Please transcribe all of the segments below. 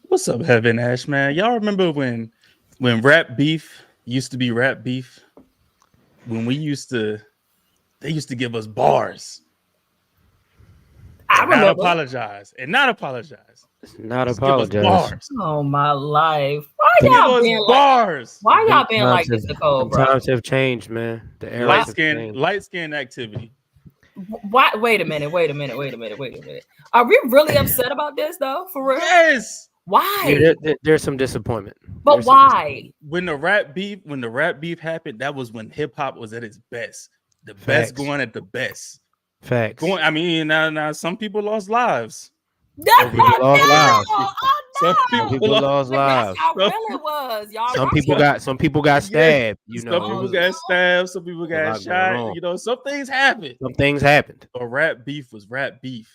What's up, Heaven Ash, man? Y'all remember when rap beef used to be rap beef? When they used to give us bars I and not remember. apologize and not apologize. Not Just give us apologize. bars. Oh my life. Why Give y'all us being like? bars. Why Them y'all being like times this, have Nicole, them bro? times have changed, man. The Why? eras have changed. Light skin activity. Why? Wait a minute. Are we really upset about this though? For real? Yes. Why? Yeah, there's some disappointment. But There's some why? When the rap beef happened, that was when hip hop was at its best. The best Facts. going at the best. Facts. I mean, now some people lost lives. That's people not lost lives. Some no. people lost. But that's lives. how real it was. Y'all Some right. people got stabbed. You know, Some it people was got stabbed. Some people a got lot going shot. on. You know, some things happened. Some things happened. But rap beef was rap beef.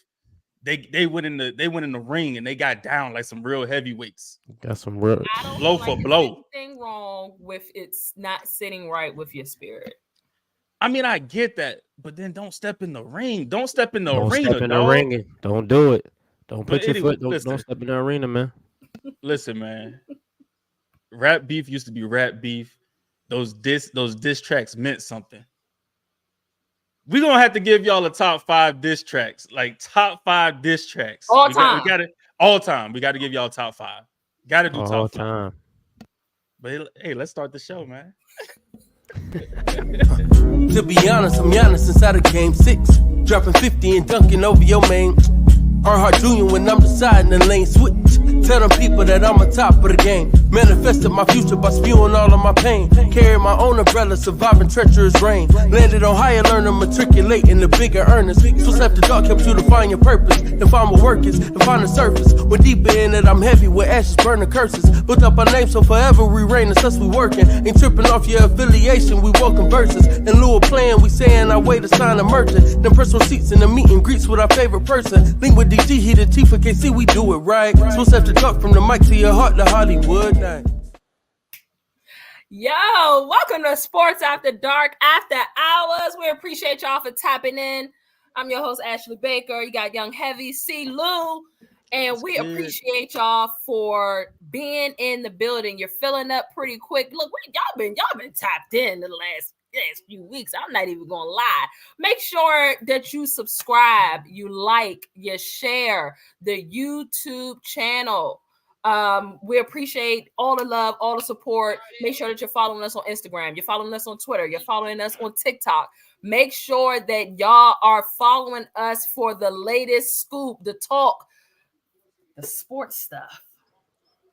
They went in the ring and they got down like some real heavyweights. Got some real I don't blow feel for like blow. anything wrong with it's not sitting right with your spirit. I mean, I get that, but then don't step in the ring. Don't step in the Don't arena, step in the dog. ring. Don't do it. Don't But put your anyway, foot. Don't step in the arena, man. Listen, man. Rap beef used to be rap beef. Those diss tracks meant something. We're gonna have to give y'all a top 5 diss tracks, like top 5 diss tracks. All We time. got it all time. We got to give y'all top 5. Got to do All top 5. time. But hey, let's start the show, man. To be honest, I'm Giannis inside of game 6. Dropping 50 and dunking over your main. Earnhardt Jr. when I'm deciding the lane switch. Tell them people that I'm on top of the game. Manifested my future by spewing all of my pain. Carry my own umbrella, surviving treacherous rain. Landed on higher, learn to matriculate in the bigger earnest. Switch after dark helps you to find your purpose. And find what work is, and find the surface. When deeper in it, I'm heavy with ashes, burning curses. Built up our name, so forever we reign, it's us we working. Ain't tripping off your affiliation, we welcome verses. In lieu of playing, we saying our way to sign a merchant. Then press receipts in the meet and greets with our favorite person. Link with DG, he the chief, for KC, we do it right. Supposed to have to talk from the mic to your heart to Hollywood. Night. Yo, welcome to Sports After Dark After Hours. We appreciate y'all for tapping in. I'm your host, Ashley Baker. You got Young Heavy, C. Lou. And we appreciate y'all for being in the building. You're filling up pretty quick. Look, y'all been tapped in the last few weeks. I'm not even gonna lie. Make sure that you subscribe, you like, you share the YouTube channel. We appreciate all the love, all the support. Make sure that you're following us on Instagram, you're following us on Twitter, you're following us on TikTok. Make sure that y'all are following us for the latest scoop, the talk, the sports stuff,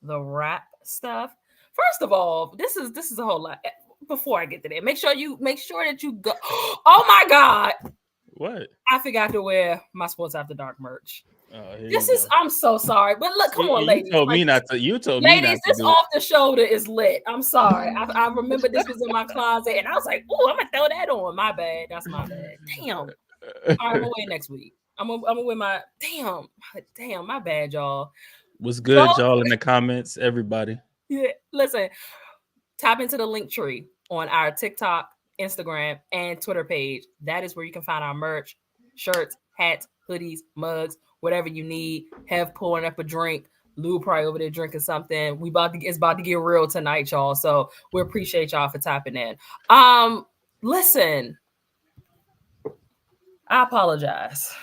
the rap stuff. First of all, this is a whole lot. Before I get to that, make sure that you go. Oh my God! What? I forgot to wear my Sports After Dark merch. This is. I'm so sorry, but look, come on, ladies. You told me not to. You told ladies, me not to. This off the shoulder is lit. I'm sorry. I remember this was in my closet, and I was like, "Oh, I'm gonna throw that on." My bad. That's my bad. Damn. All right, I'm gonna wear next week. I'm gonna wear my damn. My bad, y'all. What's good, y'all? In the comments, everybody. Yeah, listen. Tap into the link tree on our TikTok, Instagram, and Twitter page. That is where you can find our merch, shirts, hats, hoodies, mugs, whatever you need. Have pouring up a drink. Lou probably over there drinking something. It's about to get real tonight, y'all. So we appreciate y'all for tapping in. Listen, I apologize.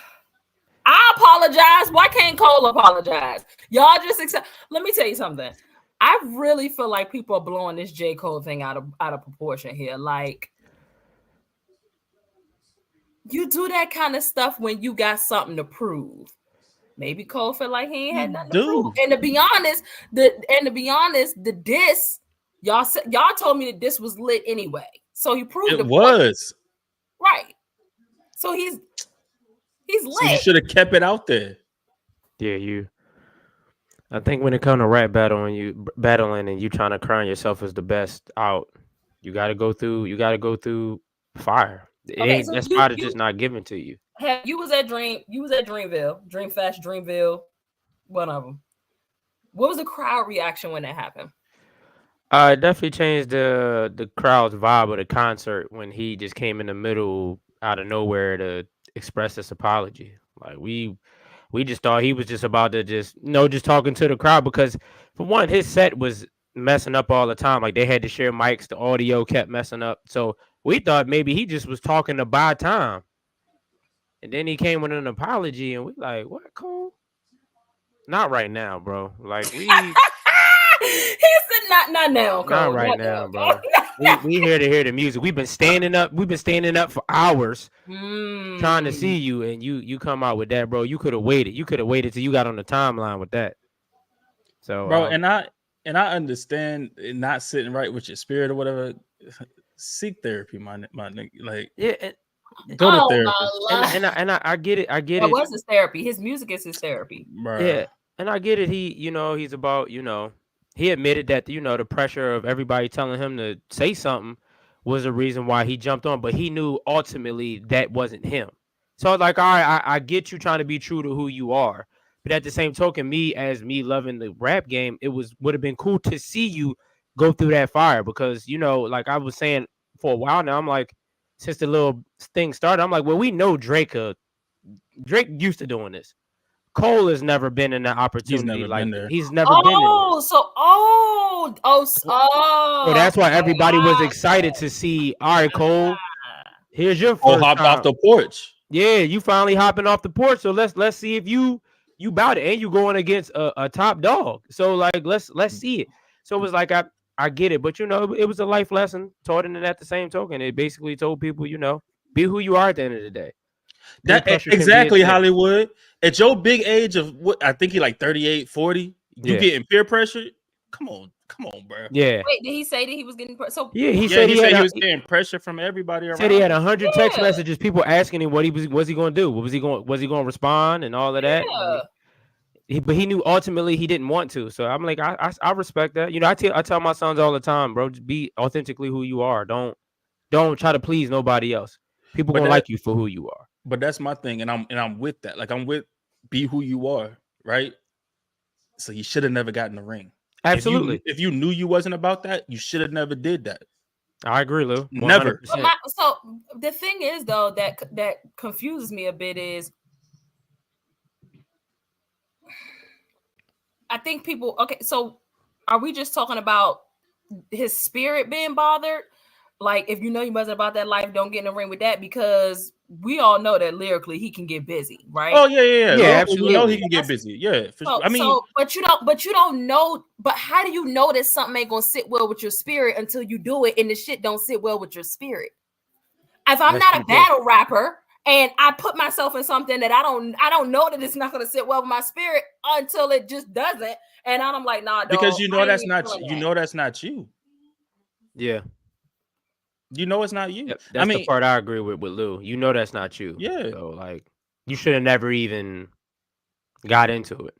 Why can't Cole apologize? Y'all just accept. Let me tell you something. I really feel like people are blowing this J. Cole thing out of proportion here. Like, you do that kind of stuff when you got something to prove. Maybe Cole feel like he ain't had nothing to prove. And to be honest, the diss, y'all told me that this was lit anyway. So he proved it was. Right. So he's lit. So you should have kept it out there. Yeah, I think when it comes to rap battling and you trying to crown yourself as the best out, you got to go through fire. That spot is just not given to you. You was at Dreamville, Dreamfest, Dreamville, one of them. What was the crowd reaction when that happened? It definitely changed the crowd's vibe of the concert when he just came in the middle out of nowhere to express this apology. Like we just thought he was just about to just talking to the crowd because for one, his set was messing up all the time. Like they had to share mics, the audio kept messing up. So we thought maybe he just was talking to buy time. And then he came with an apology, and we like, what, Cole? Not right now, bro. Like we. He said, "Not now, Cole. Not right now, bro. We here to hear the music. We've been standing up. We've been standing up for hours trying to see you, and you come out with that, bro. You could have waited. You could have waited till you got on the timeline with that. So, bro, and I understand not sitting right with your spirit or whatever. Seek therapy, my nigga. Like, yeah, go to therapy. And I get it. I get that it. was his therapy. His music is his therapy. Bro. Yeah, and I get it. He's about, he admitted that, the pressure of everybody telling him to say something was a reason why he jumped on, but he knew ultimately that wasn't him. So like, all right, I get you trying to be true to who you are, but at the same token, me loving the rap game, it would have been cool to see you go through that fire because, like I was saying for a while now, I'm like, since the little thing started, I'm like, well, we know Drake used to doing this. Cole has never been in that opportunity. He's never been in. So that's why everybody was excited to see. All right, Cole, here's your first hopped off the porch. Yeah, you finally hopping off the porch. So let's see if you bout it, and you going against a top dog. So like let's see it. So it was like I get it, but it was a life lesson taught in it at the same token. It basically told people, be who you are at the end of the day. That exactly, Hollywood. At your big age of what I think he like 38, 40, you getting peer pressure. Come on, bro. Yeah. Wait, did he say that he was getting so? Yeah, he said he was getting pressure from everybody around. Said he had 100 text messages, people asking him what he was going to do. Was he going to respond and all of that? Yeah. But he knew ultimately he didn't want to. So I'm like, I respect that. I tell my sons all the time, bro, just be authentically who you are. Don't try to please nobody else. People gonna like you for who you are. But that's my thing, and I'm with that. Like I'm with be who you are, right? So you should have never gotten the ring. Absolutely. If you knew you wasn't about that, you should have never did that. I agree, Lou. 100%. Never. So the thing is, though, that confuses me a bit is, I think people. Okay, so are we just talking about his spirit being bothered? Like, if you know you wasn't about that life, don't get in the ring with that, because we all know that lyrically he can get busy, right? Oh yeah, absolutely. You know he can get busy. Yeah, but you don't know. But how do you know that something ain't gonna sit well with your spirit until you do it, and the shit don't sit well with your spirit? If I'm not a battle rapper and I put myself in something that I don't know that it's not gonna sit well with my spirit until it just doesn't, and I'm like, nah, dog, because that's not you. Yeah. You know it's not you. Yep, that's the part I agree with Lou. You know that's not you. Yeah. So like you should have never even got into it.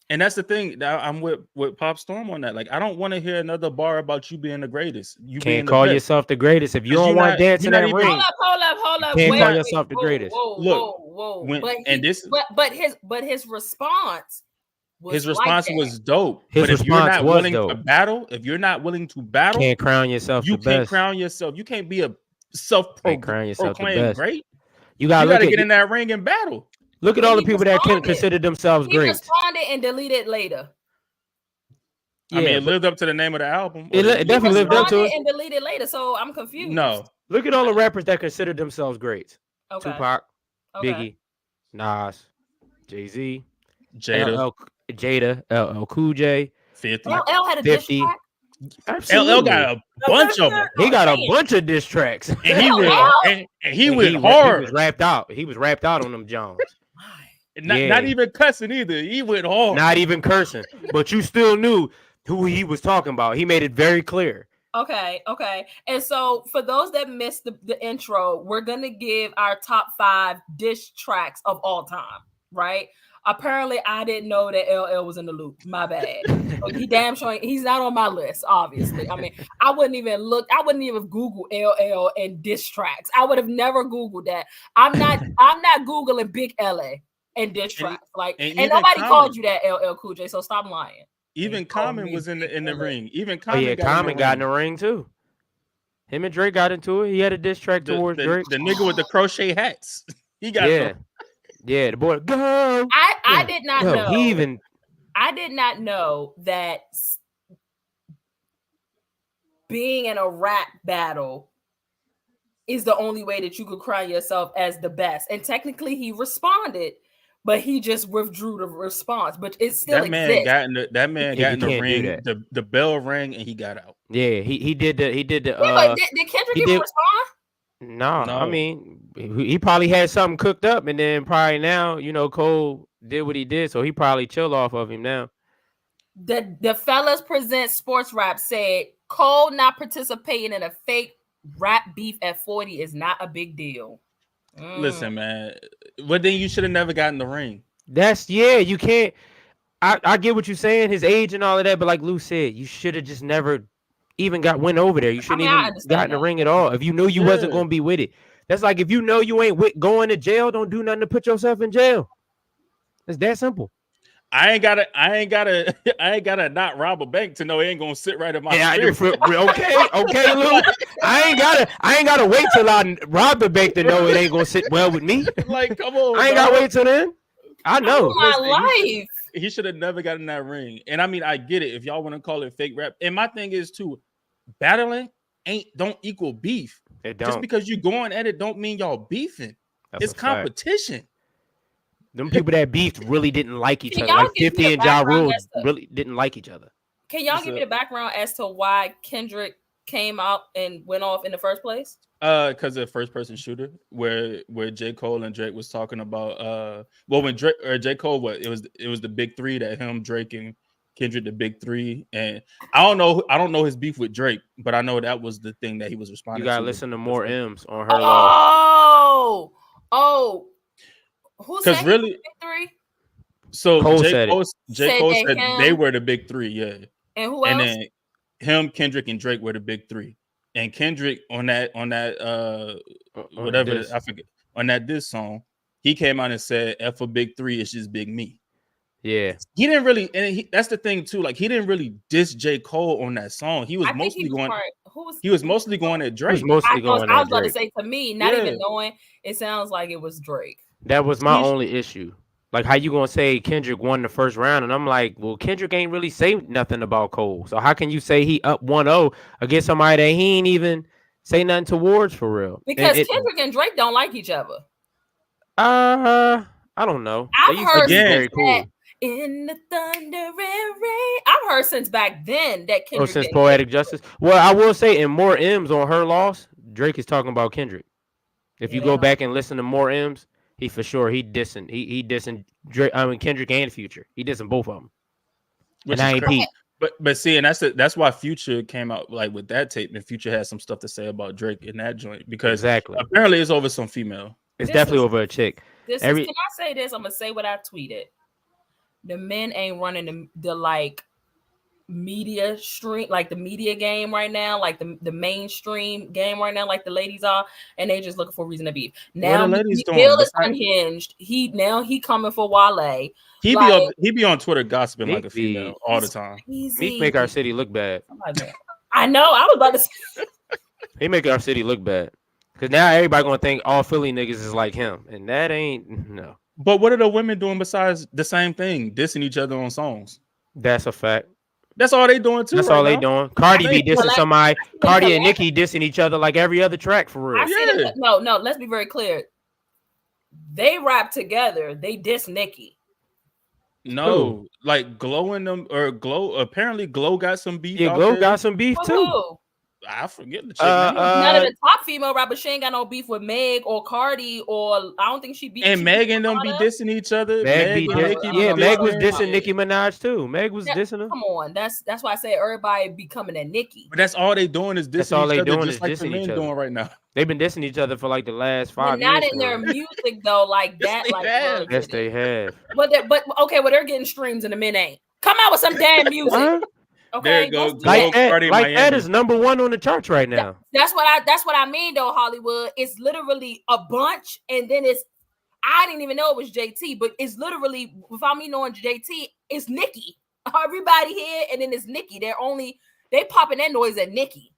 And that's the thing. I'm with Pop Storm on that. Like, I don't want to hear another bar about you being the greatest. You can't call yourself the greatest if you don't want to dance in that ring. Hold up. Can't call yourself the greatest. Whoa. But his response. His response was dope. His but if you're not willing to battle, can't crown yourself the best. You can't crown yourself. You can't be a self-proclaimed great. You gotta get in that ring and battle. Look at all the people that can consider themselves great. He responded and deleted later. Yeah, I mean, it lived up to the name of the album. It definitely lived up to it. And deleted later, so I'm confused. No. Look at all the rappers that consider themselves great. Okay. Tupac, Biggie, Nas, Jay-Z, Jada, LL Cool J, 50. LL had a diss track. Absolutely. LL got a bunch of them. He got a bunch of diss tracks. And he went hard. He was rapped out on them Jones. Not even cussing either. He went hard. Not even cursing. But you still knew who he was talking about. He made it very clear. Okay. And so for those that missed the intro, we're going to give our top 5 diss tracks of all time, right? Apparently, I didn't know that LL was in the loop. My bad. He damn sure he's not on my list, obviously. I mean, I wouldn't even Google LL and diss tracks. I would have never Googled that. I'm not Googling Big LA and diss tracks. And nobody called you that, LL Cool J, so stop lying. Even Common was in the ring. Even Common got in the ring too. Him and Drake got into it. He had a diss track towards Drake. The nigga with the crochet hats. He got Yeah, the boy go. I did not Yo, know. he even I did not know that being in a rap battle is the only way that you could crown yourself as the best. And technically he responded, but he just withdrew the response. But it still That man exists. got in the you ring. can't do that. The bell rang and he got out. yeah, he did the Yeah, but did Kendrick he even did- respond? No, No. I mean he probably had something cooked up, and then probably now Cole did what he did, so he probably chill off of him now. The Fellas Present Sports Rap said Cole not participating in a fake rap beef at 40 is not a big deal. Listen, man. But then you should have never gotten the ring. You can't. I get what you're saying, his age and all of that, but like Lou said, you should have just never even went over there. You shouldn't I even got in the ring at all. If you knew you Yeah. wasn't going to be with it, that's like if you know you ain't going to jail, don't do nothing to put yourself in jail. It's that simple. I ain't gotta not rob a bank to know he ain't gonna sit right in my Yeah, spirit. okay, Lou. I ain't gotta wait till I rob the bank to know it ain't gonna sit well with me. Like, come on. I ain't dog. gotta wait till then. I know. My Listen, life. He should have never gotten that ring. And I mean, I get it if y'all want to call it fake rap. And my thing is too, battling don't equal beef. It Just don't. because you going at it don't mean y'all beefing. That's It's a fact. competition. Them people that beefed really didn't like each Can other. y'all Like give me 50 the and Ja background Rule as to- really didn't like each other. Can y'all What's give me up? the background as to why Kendrick came out and went off in the first place? Because of first person shooter, where J. Cole and Drake was talking about when Drake or J. Cole it was the big three, that him, Drake, and Kendrick, the big three. And I don't know his beef with Drake, but I know that was the thing that he was responding You gotta to. listen to more M's on her loss. Who Because said really, big three? so Cole J. said Cole, Said said him. they were the big three, yeah. And who And else? then him, Kendrick, and Drake were the big three. And Kendrick on that whatever, this. I forget, on that diss song, he came out and said, F a big three, it's just big me. Yeah. He didn't really, and that's the thing too. Like, he didn't really diss J. Cole on that song. He was I think mostly he was going. part- who was He was mostly going at It was Drake. mostly I going was at about to Drake. say, to me, not Yeah. even knowing, it sounds like it was Drake. That was my He's- only issue. Like, how you gonna say Kendrick won the first round? And I'm like, well, Kendrick ain't really say nothing about Cole. So how can you say he up 1-0 against somebody that he ain't even say nothing towards for real? Because And Kendrick and Drake don't like each other. I don't know. I've They used to heard be Again. very cool. In the thunder and rain. I've heard since back then that Kendrick. Oh, since and- Poetic Justice. Well, I will say in more M's on her loss, Drake is talking about Kendrick. If you Yeah. go back and listen to more M's, he for sure he dissing Drake. I mean Kendrick and Future. He dissing both of them. Which And I is ain't crazy. Pete. But see, and that's why Future came out like with that tape, and Future had some stuff to say about Drake in that joint, because Exactly. apparently it's over some female. It's This definitely is- over a chick. This Every- is, can I say this? I'm gonna say what I tweeted. The men ain't running the like media stream, like the media game right now, like the mainstream game right now, like the ladies are, and they just looking for a reason to beef. Now the ladies doing? Bill is Besides- unhinged. He coming for Wale. He Like- be on Twitter gossiping like a Meek be- female all the time. Meek Easy. make our city look bad. I know. I was about to say. He make our city look bad. Cause now everybody gonna think all Philly niggas is like him, and that ain't no. But what are the women doing besides the same thing, dissing each other on songs? That's a fact. That's all they doing too. That's right all they now. doing. Cardi be Well, dissing like- somebody. Cardi and collect- Nicki dissing each other like every other track for I real. see Yeah. that. No. Let's be very clear. They rap together. They diss Nicki. No, like Glow in them or Glow. Apparently, Glow got some beef. Yeah, out Glow there. got some beef too. Woo-hoo. I forget the chick Uh, name. None of the top female rappers. She ain't got no beef with Meg or Cardi, or I don't think she beat. And she Meg beat and them be Rihanna. dissing each other. Meg be and diss- Nicki be yeah, Meg was dissing. dissing Nicki Minaj too. Meg was Yeah, dissing her. Come on, that's why I say everybody be coming at Nicki. But that's all they doing is dissing That's all each they other, doing just is like the dissing men each other. doing right now. They've been dissing each other for like the last But 5 years. not in for their real. music though, like that. they Like have. Yes, they have. but okay, well they're getting streams and the men ain't. Come out with some damn music. Huh? Okay, There you go. let's do Glow, Like that. Cardi, that, like that Miami. is #1 on the charts right now. That's what I mean though, Hollywood. It's literally a bunch, and then I didn't even know it was JT, but it's literally, without me knowing JT, it's Nicki. Everybody here, and then it's Nicki. They popping that noise at Nicki.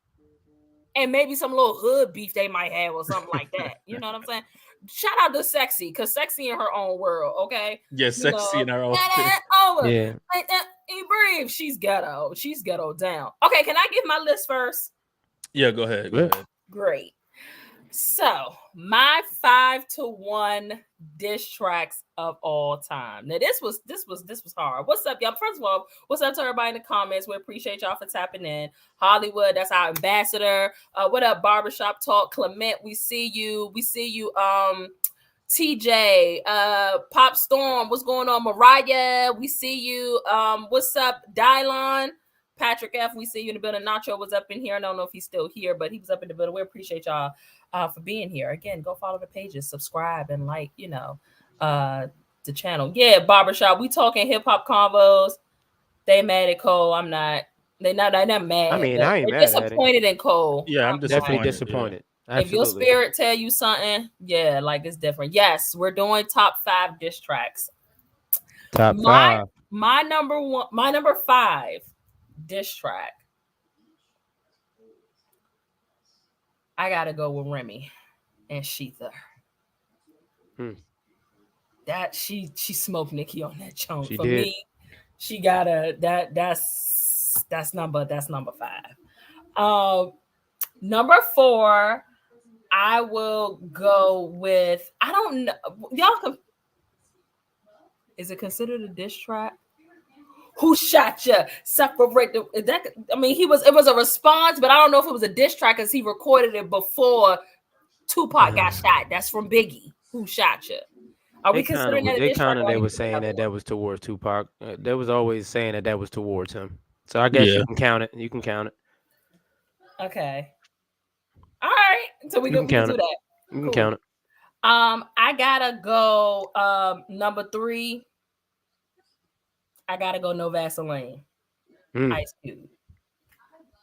And maybe some little hood beef they might have or something like that. You know what I'm saying? shout out to Sexy, because Sexy in her own world, okay? Yeah, Sexy in her own. Over. Yeah. He breathe. She's ghetto. She's ghetto down. Okay, can I give my list first? Yeah, go ahead. Go Yeah. ahead. Great. So my 5-to-1 diss tracks of all time. Now this was hard. What's up, y'all? First of all, what's up to everybody in the comments? We appreciate y'all for tapping in. Hollywood, that's our ambassador. What up, Barbershop Talk? Clement, we see you. TJ, Pop Storm, what's going on? Mariah, we see you. What's up, Dylon? Patrick F, we see you in the building. Nacho was up in here. I don't know if he's still here, but he was up in the building. We appreciate y'all for being here. Again, go follow the pages, subscribe, and like, the channel. Yeah, Barbershop. We talking hip hop convos. They mad at Cole. I'm not. They're not mad. I mean, I ain't They're mad at it. disappointed in Cole. Yeah, I'm Definitely disappointed. disappointed. If your Absolutely. spirit tell you something, yeah, like it's different. Yes, we're doing top 5 diss tracks. Top My- 5. My number 5 diss track. I gotta go with Remy and Sheetha. That she smoked Nicki on that joint. She For did. me, she gotta that's number 5. Number 4, I will go with, I don't know. Y'all can, is it considered a diss track? Who shot you? Separate the, it was a response, but I don't know if it was a diss track because he recorded it before Tupac got shot. That's from Biggie. Who shot you? Are we considering that a diss track? They were saying that was towards Tupac. They was always saying that was towards him. So I guess you can count it. You can count it. Okay. All right. So we can do that. You can count it. I gotta go. Number 3. I gotta go. No Vaseline. Ice Cube.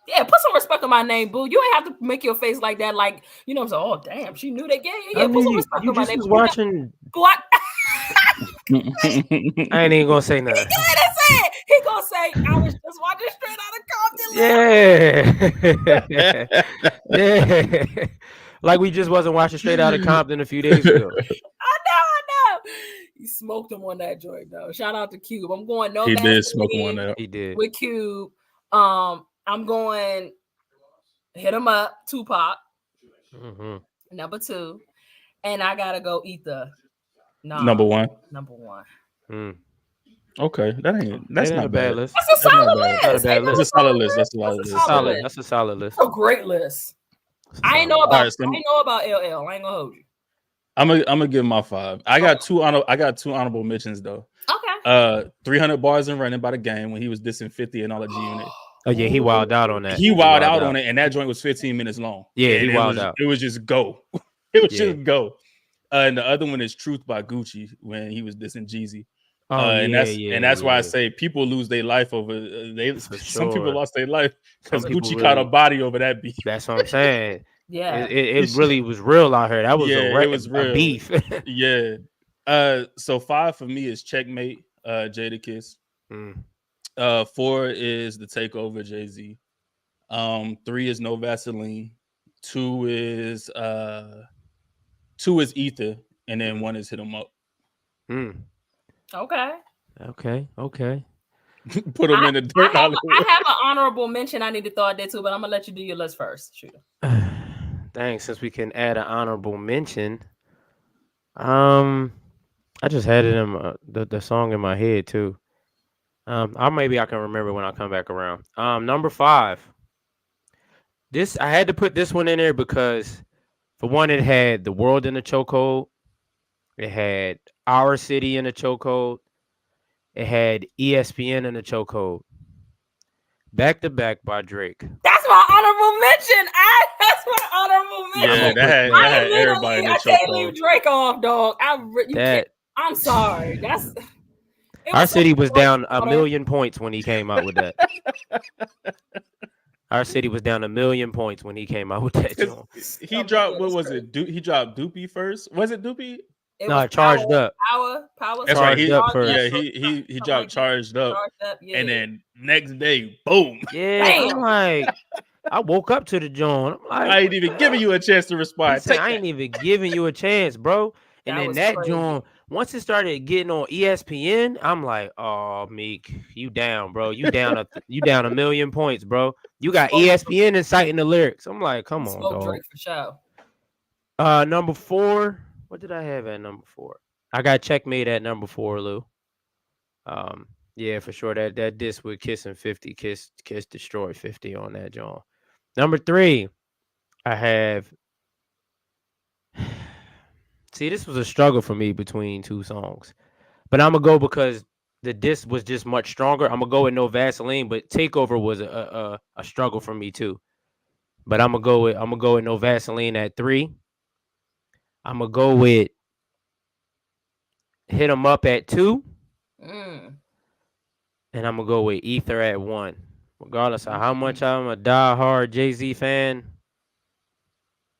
Yeah, put some respect on my name, boo. You ain't have to make your face like that. Like, I'm saying, oh damn, she knew that. Yeah. Put some respect on my name. Was watching. What? I ain't even gonna say nothing. He gonna say, I was just watching Straight Outta Compton. Yeah. Like we just wasn't watching Straight Outta Compton a few days ago. I know. He smoked him on that joint though. Shout out to Cube. I'm going no. He Vaseline did smoke one out. He did. with Cube. I'm going Hit Him Up, Tupac. Mm-hmm. Number 2, and I gotta go Ether. Number 1. Number 1. Okay, that's not a bad list. That's a solid list. Not a bad That's list. a solid list. That's a solid list. Solid. That's a solid list. That's a great list. I ain't know about. All right, so I ain't know about LL. I ain't gonna hold you. I'm gonna give my 5. I got two honorable mentions though. Okay. 300 bars and running by the game when he was dissing 50 and all the G Unit. Oh yeah, he wilded out on that. He wilded out on it, and that joint was 15 minutes long. Yeah, and he wilded out. It was just go. It was just go. And the other one is Truth by Gucci when he was dissing Jeezy. That's why I say people lose their life over some people lost their life because Gucci caught a body over that beef. That's what I'm saying. Yeah, it really was real out here. That was it was real. A beef. Yeah. So 5 for me is Checkmate, Jadakiss. 4 is The Takeover, Jay-Z. 3 is No Vaseline. 2 is Ether, and then 1 is Hit 'Em Up. Okay. Put them in the dirt. I have an honorable mention I need to throw out there too, but I'm gonna let you do your list first. Shooter. Thanks. Since we can add an honorable mention, I just had it in the song in my head too. Maybe I can remember when I come back around. Number 5. This I had to put this one in there because, for one, it had The World in the Chokehold. It had Our City in the Chokehold. It had ESPN in the Chokehold. Back to Back by Drake. That's my honorable mention. That's my honorable mention. Yeah, that had everybody in the I can't chokehold. leave Drake off, dog. I'm sorry. Our City was down 1,000,000 points when he came out with that. Our City was down 1,000,000 points when he came out with that. He dropped, what was it? He dropped Doopy first. Was it Doopy? No, Charged Up. Power. That's right. He Charged Up first. Yeah, he dropped Charged Up, Yeah. and then next day, boom. Yeah, Damn. I'm like, I woke up to the joint. I'm like, I ain't even giving you a chance to He respond. said, Take I that. ain't even giving you a chance, bro. And That then was that crazy. joint, once it started getting on ESPN, I'm like, oh, Meek, you down, bro. You down a million points, bro. You got Smoke- ESPN inciting the lyrics. I'm like, come on, Smoke dog. Drake for sure. Number 4. What did I have at number 4? I got Checkmate at number 4, Lou. Yeah, for sure. That disc with Kiss and 50, Kiss destroyed 50 on that joint. Number 3, I have. See, this was a struggle for me between 2 songs, but I'm gonna go because the disc was just much stronger. I'm gonna go with No Vaseline, but Takeover was a struggle for me too. But I'm gonna go with No Vaseline at 3. I'm gonna go with Hit 'Em Up at 2, Mm. and I'm gonna go with Ether at 1. Regardless of how much I'm a diehard Jay-Z fan,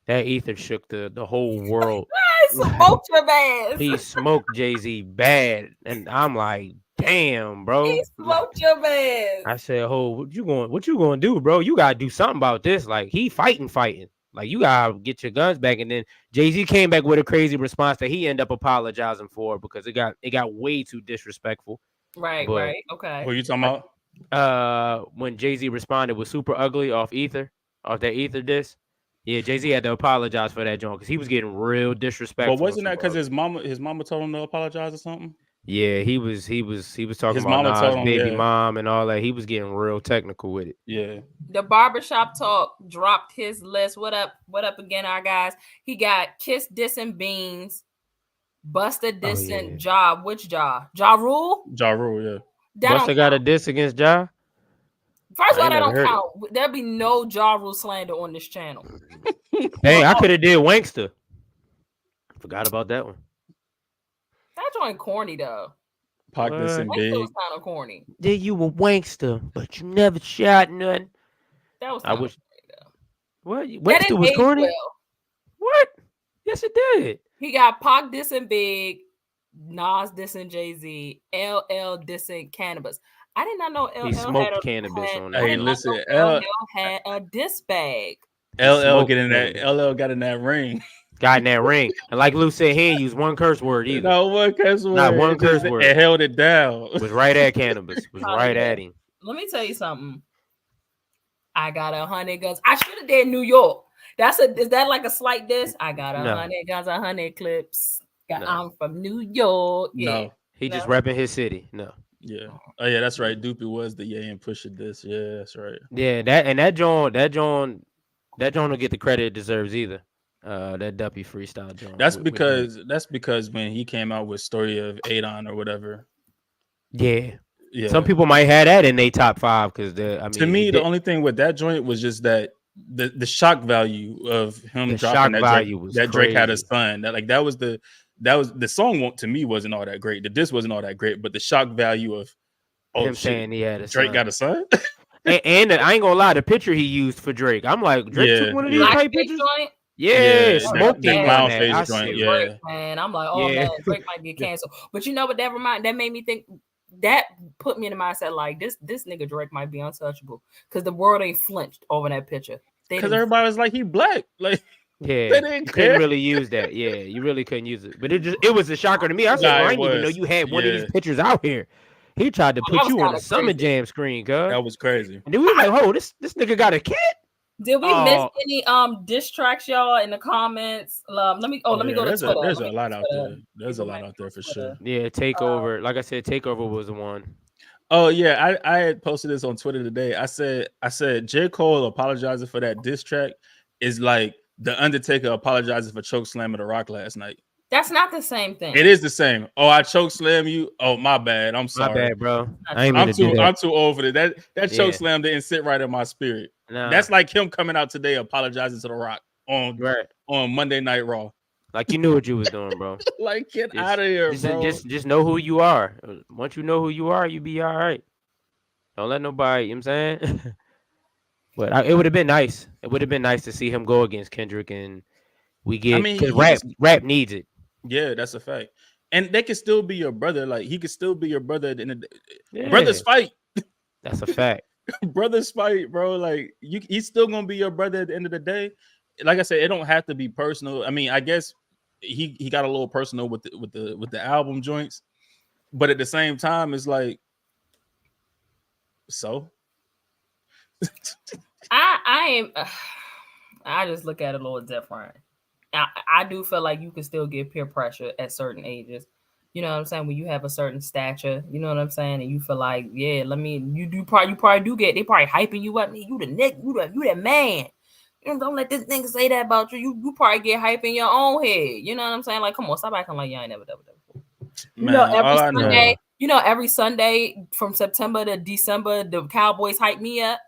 that Ether shook the whole world. I smoked your ass. He smoked Jay-Z bad, and I'm like, damn, bro. He smoked your ass. I said, "Oh, what you going to do, bro? You gotta do something about this. Like he fighting. Like you gotta get your guns back." And then Jay-Z came back with a crazy response that he ended up apologizing for because it got way too disrespectful. Right, But- right. Okay. What are you talking about? When Jay-Z responded with Super Ugly off that Ether disc, yeah, Jay-Z had to apologize for that joint because he was getting real disrespectful. But wasn't on that because Super his mama told him to apologize or something? Yeah, he was talking His about mama told Nas' him, baby yeah. mom and all that. He was getting real technical with it. Yeah. The barbershop talk dropped his list. What up again, our guys? He got Kiss dissing Beans, Busta dissing yeah. Ja. Which Ja? Ja Rule? Ja Rule, yeah. That Busta don't got a count. diss against Ja. First of I all, ain't that never don't heard it. count. There'll be no Ja Rule slander on this channel. Dang, I could have did Wankster. Forgot about that one. That joint corny though. Pac What? this and Wankster big. was kind of corny. Yeah, you a Wankster, but you never shot none. That was I kind of wish. What? that Wankster didn't was age corny. well. What? Yes, it did. He got Pac dissing Big, Nas dissing Jay-Z, LL dissing Cannabis. I did not know LL He smoked had cannabis on I that. Hey, did not listen, know LL had a diss bag. LL smoked get in that. cannabis. LL got in that ring. Got in that ring, and like Lou said, he ain't used one curse word either. No one curse word. Not one It just- curse word. It held it down. Was right at cannabis. Was Probably right did. at him. Let me tell you something. I got 100 guns. I should have did New York. Is that like a slight diss? I got 100 guns, 100 clips. No. I'm from New York. Yeah. No. He just No. repping his city. No. Yeah. Oh yeah, that's right. Doopy was the and Pusha this. Yeah, that's right. Yeah, that John don't get the credit it deserves either. That Duppy freestyle John. That's because when he came out with Story of Adon or whatever. Yeah. Yeah. Some people might have that in their top 5 because to me, the only thing with that joint was just that the shock value of him The dropping shock that value Drake, was that Drake had a crazy. son. That was the song to me wasn't all that great. The disc wasn't all that great, but the shock value of him saying he had a Drake son. got a son. and I ain't gonna lie, the picture he used for Drake, I'm like, Drake Yeah, took one of yeah. these Black type Face pictures. joint. Yeah, Yeah, smoked that him clown on that. face I joint, see. yeah. Drake, man. I'm like, oh Yeah. man, Drake might get canceled. But you know what? That made me think. That put me in the mindset like this nigga Drake might be untouchable because the world ain't flinched over that picture. Because everybody was like, he black. Like, Yeah, They you didn't couldn't care. really use that. Yeah, you really couldn't use it. But it was a shocker to me. I said, Nah, well, I it didn't even know was. you had one of Yeah. these pictures out here. He tried to Oh, put that was you on kinda the Summer crazy. Jam screen, cuz. that was crazy. And then we was like, oh, this nigga got a kid? Did we Oh. miss any diss tracks, y'all, in the comments? Let me go to there's Twitter. There's Let a me lot go to out Twitter. there. There's a People lot might out there for Twitter. sure. Yeah, Takeover. Like I said, Takeover was the one. Oh yeah, I had posted this on Twitter today. I said J. Cole apologizing for that diss track is like the Undertaker apologizing for choke slamming The Rock last night. That's not the same thing. It is the same. Oh, I choke slam you. Oh, my bad. I'm My sorry. bad, bro. I ain't mean I'm to do too that. over it. That choke Yeah. slam didn't sit right in my spirit. Nah, That's like him coming out today apologizing to The Rock on right. Monday Night Raw. Like you knew what you was doing, bro. Like, get Just- out of here, Just, bro. just know who you are. Once you know who you are, you be all right. Don't let nobody, you know what I'm saying? But it would have been nice. It would have been nice to see him go against Kendrick and we get mean, because he rap needs it. Yeah, that's a fact. And they can still be your brother. Like, he could still be your brother. Yeah, Brothers fight. That's a fact. brother spite, bro. Like he's still gonna be your brother at the end of the day. Like I said, it don't have to be personal. I mean, I guess he got a little personal with the album joints, but at the same time, it's like, so. I just look at it a little different. I do feel like you can still get peer pressure at certain ages. You know what I'm saying? When you have a certain stature, you know what I'm saying, and you feel like, yeah, you probably do get, they probably hyping you up. You the nigga, you that man. You know, don't let this nigga say that about you. You probably get hype in your own head. You know what I'm saying? Like, come on, stop acting like y'all ain't never done before. Every Sunday from September to December, the Cowboys hype me up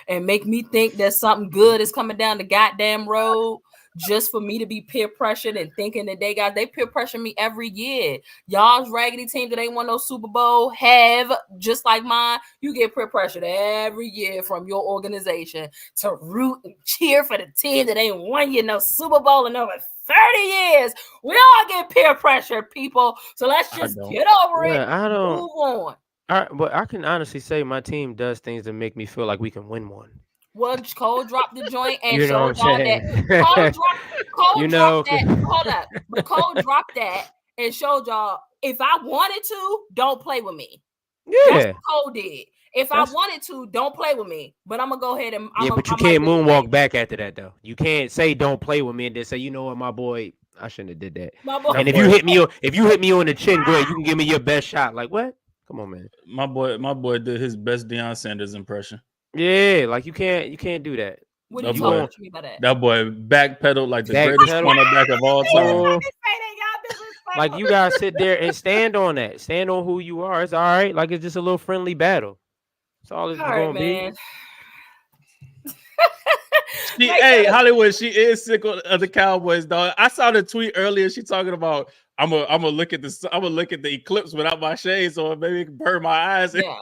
and make me think that something good is coming down the goddamn road. Just for me to be peer pressured and thinking that they peer pressure me every year. Y'all's raggedy team that ain't won no Super Bowl have, just like mine, you get peer pressured every year from your organization to root and cheer for the team that ain't won you no Super Bowl in over 30 years. We all get peer pressure, people. So let's just get over it. I don't move on. But I can honestly say my team does things to make me feel like we can win one. Well, Cole dropped the joint and You know showed y'all that. Cole dropped that and showed y'all, if I wanted to, don't play with me. Yeah. That's what Cole did. If I wanted to, don't play with me. But I'm going to go ahead and... but you can't moonwalk back after that, though. You can't say don't play with me and then say, you know what, my boy, I shouldn't have did that. And if you hit me on the chin, go ahead, you can give me your best shot. Like, what? Come on, man. My boy did his best Deion Sanders impression. Yeah, like you can't do that. What did you want me by that? That boy backpedaled like the greatest cornerback of all time. Like you guys sit there and stand on that. Stand on who you are. It's all right. Like it's just a little friendly battle. That's all it's gonna be. Hey, Hollywood, she is sick of the Cowboys, dog. I saw the tweet earlier. She talking about I'm gonna look at the eclipse without my shades on. Maybe it can burn my eyes. Yeah.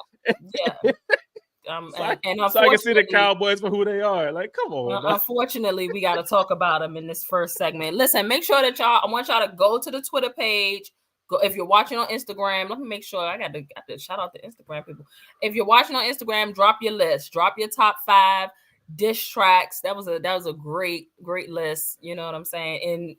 So I can see the Cowboys for who they are. Like, come on. Unfortunately, we got to talk about them in this first segment. Listen, make sure that I want y'all to go to the Twitter page. Go if you're watching on Instagram. Let me make sure I got to shout out the Instagram people. If you're watching on Instagram, drop your list. Drop your top 5 diss tracks. That was a great list. You know what I'm saying? In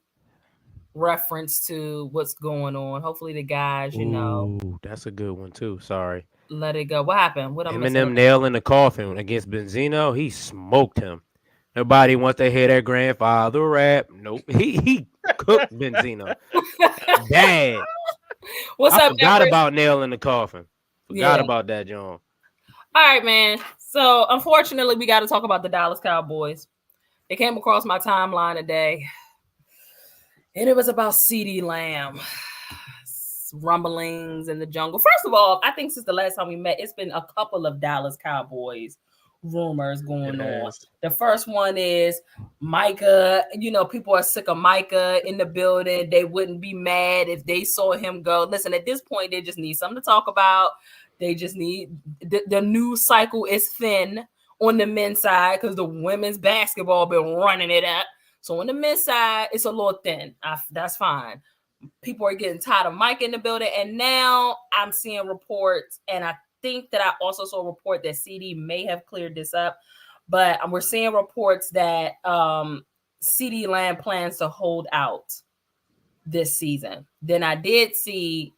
reference to what's going on. Hopefully, the guys, Ooh, that's a good one too. Sorry. Let it go. What happened? Eminem nail in the coffin against Benzino. He smoked him. Nobody wants to hear that grandfather rap. Nope. He cooked Benzino. Bad. What's up? I forgot about nail in the coffin. Forgot about that, John. All right, man. So unfortunately, we got to talk about the Dallas Cowboys. It came across my timeline today, and it was about CeeDee Lamb. Rumblings in the jungle. First of all, I think since the last time we met, it's been a couple of Dallas Cowboys rumors going on. The first one is Micah. People are sick of Micah in the building. They wouldn't be mad if they saw him go. Listen, at this point, they just need something to talk about. They just need the news cycle is thin on the men's side because the women's basketball been running it up. So on the men's side, it's a little thin. That's fine. People are getting tired of Mike in the building. And now I'm seeing reports, and I think that I also saw a report that CeeDee may have cleared this up, but we're seeing reports that CeeDee Lamb plans to hold out this season. Then I did see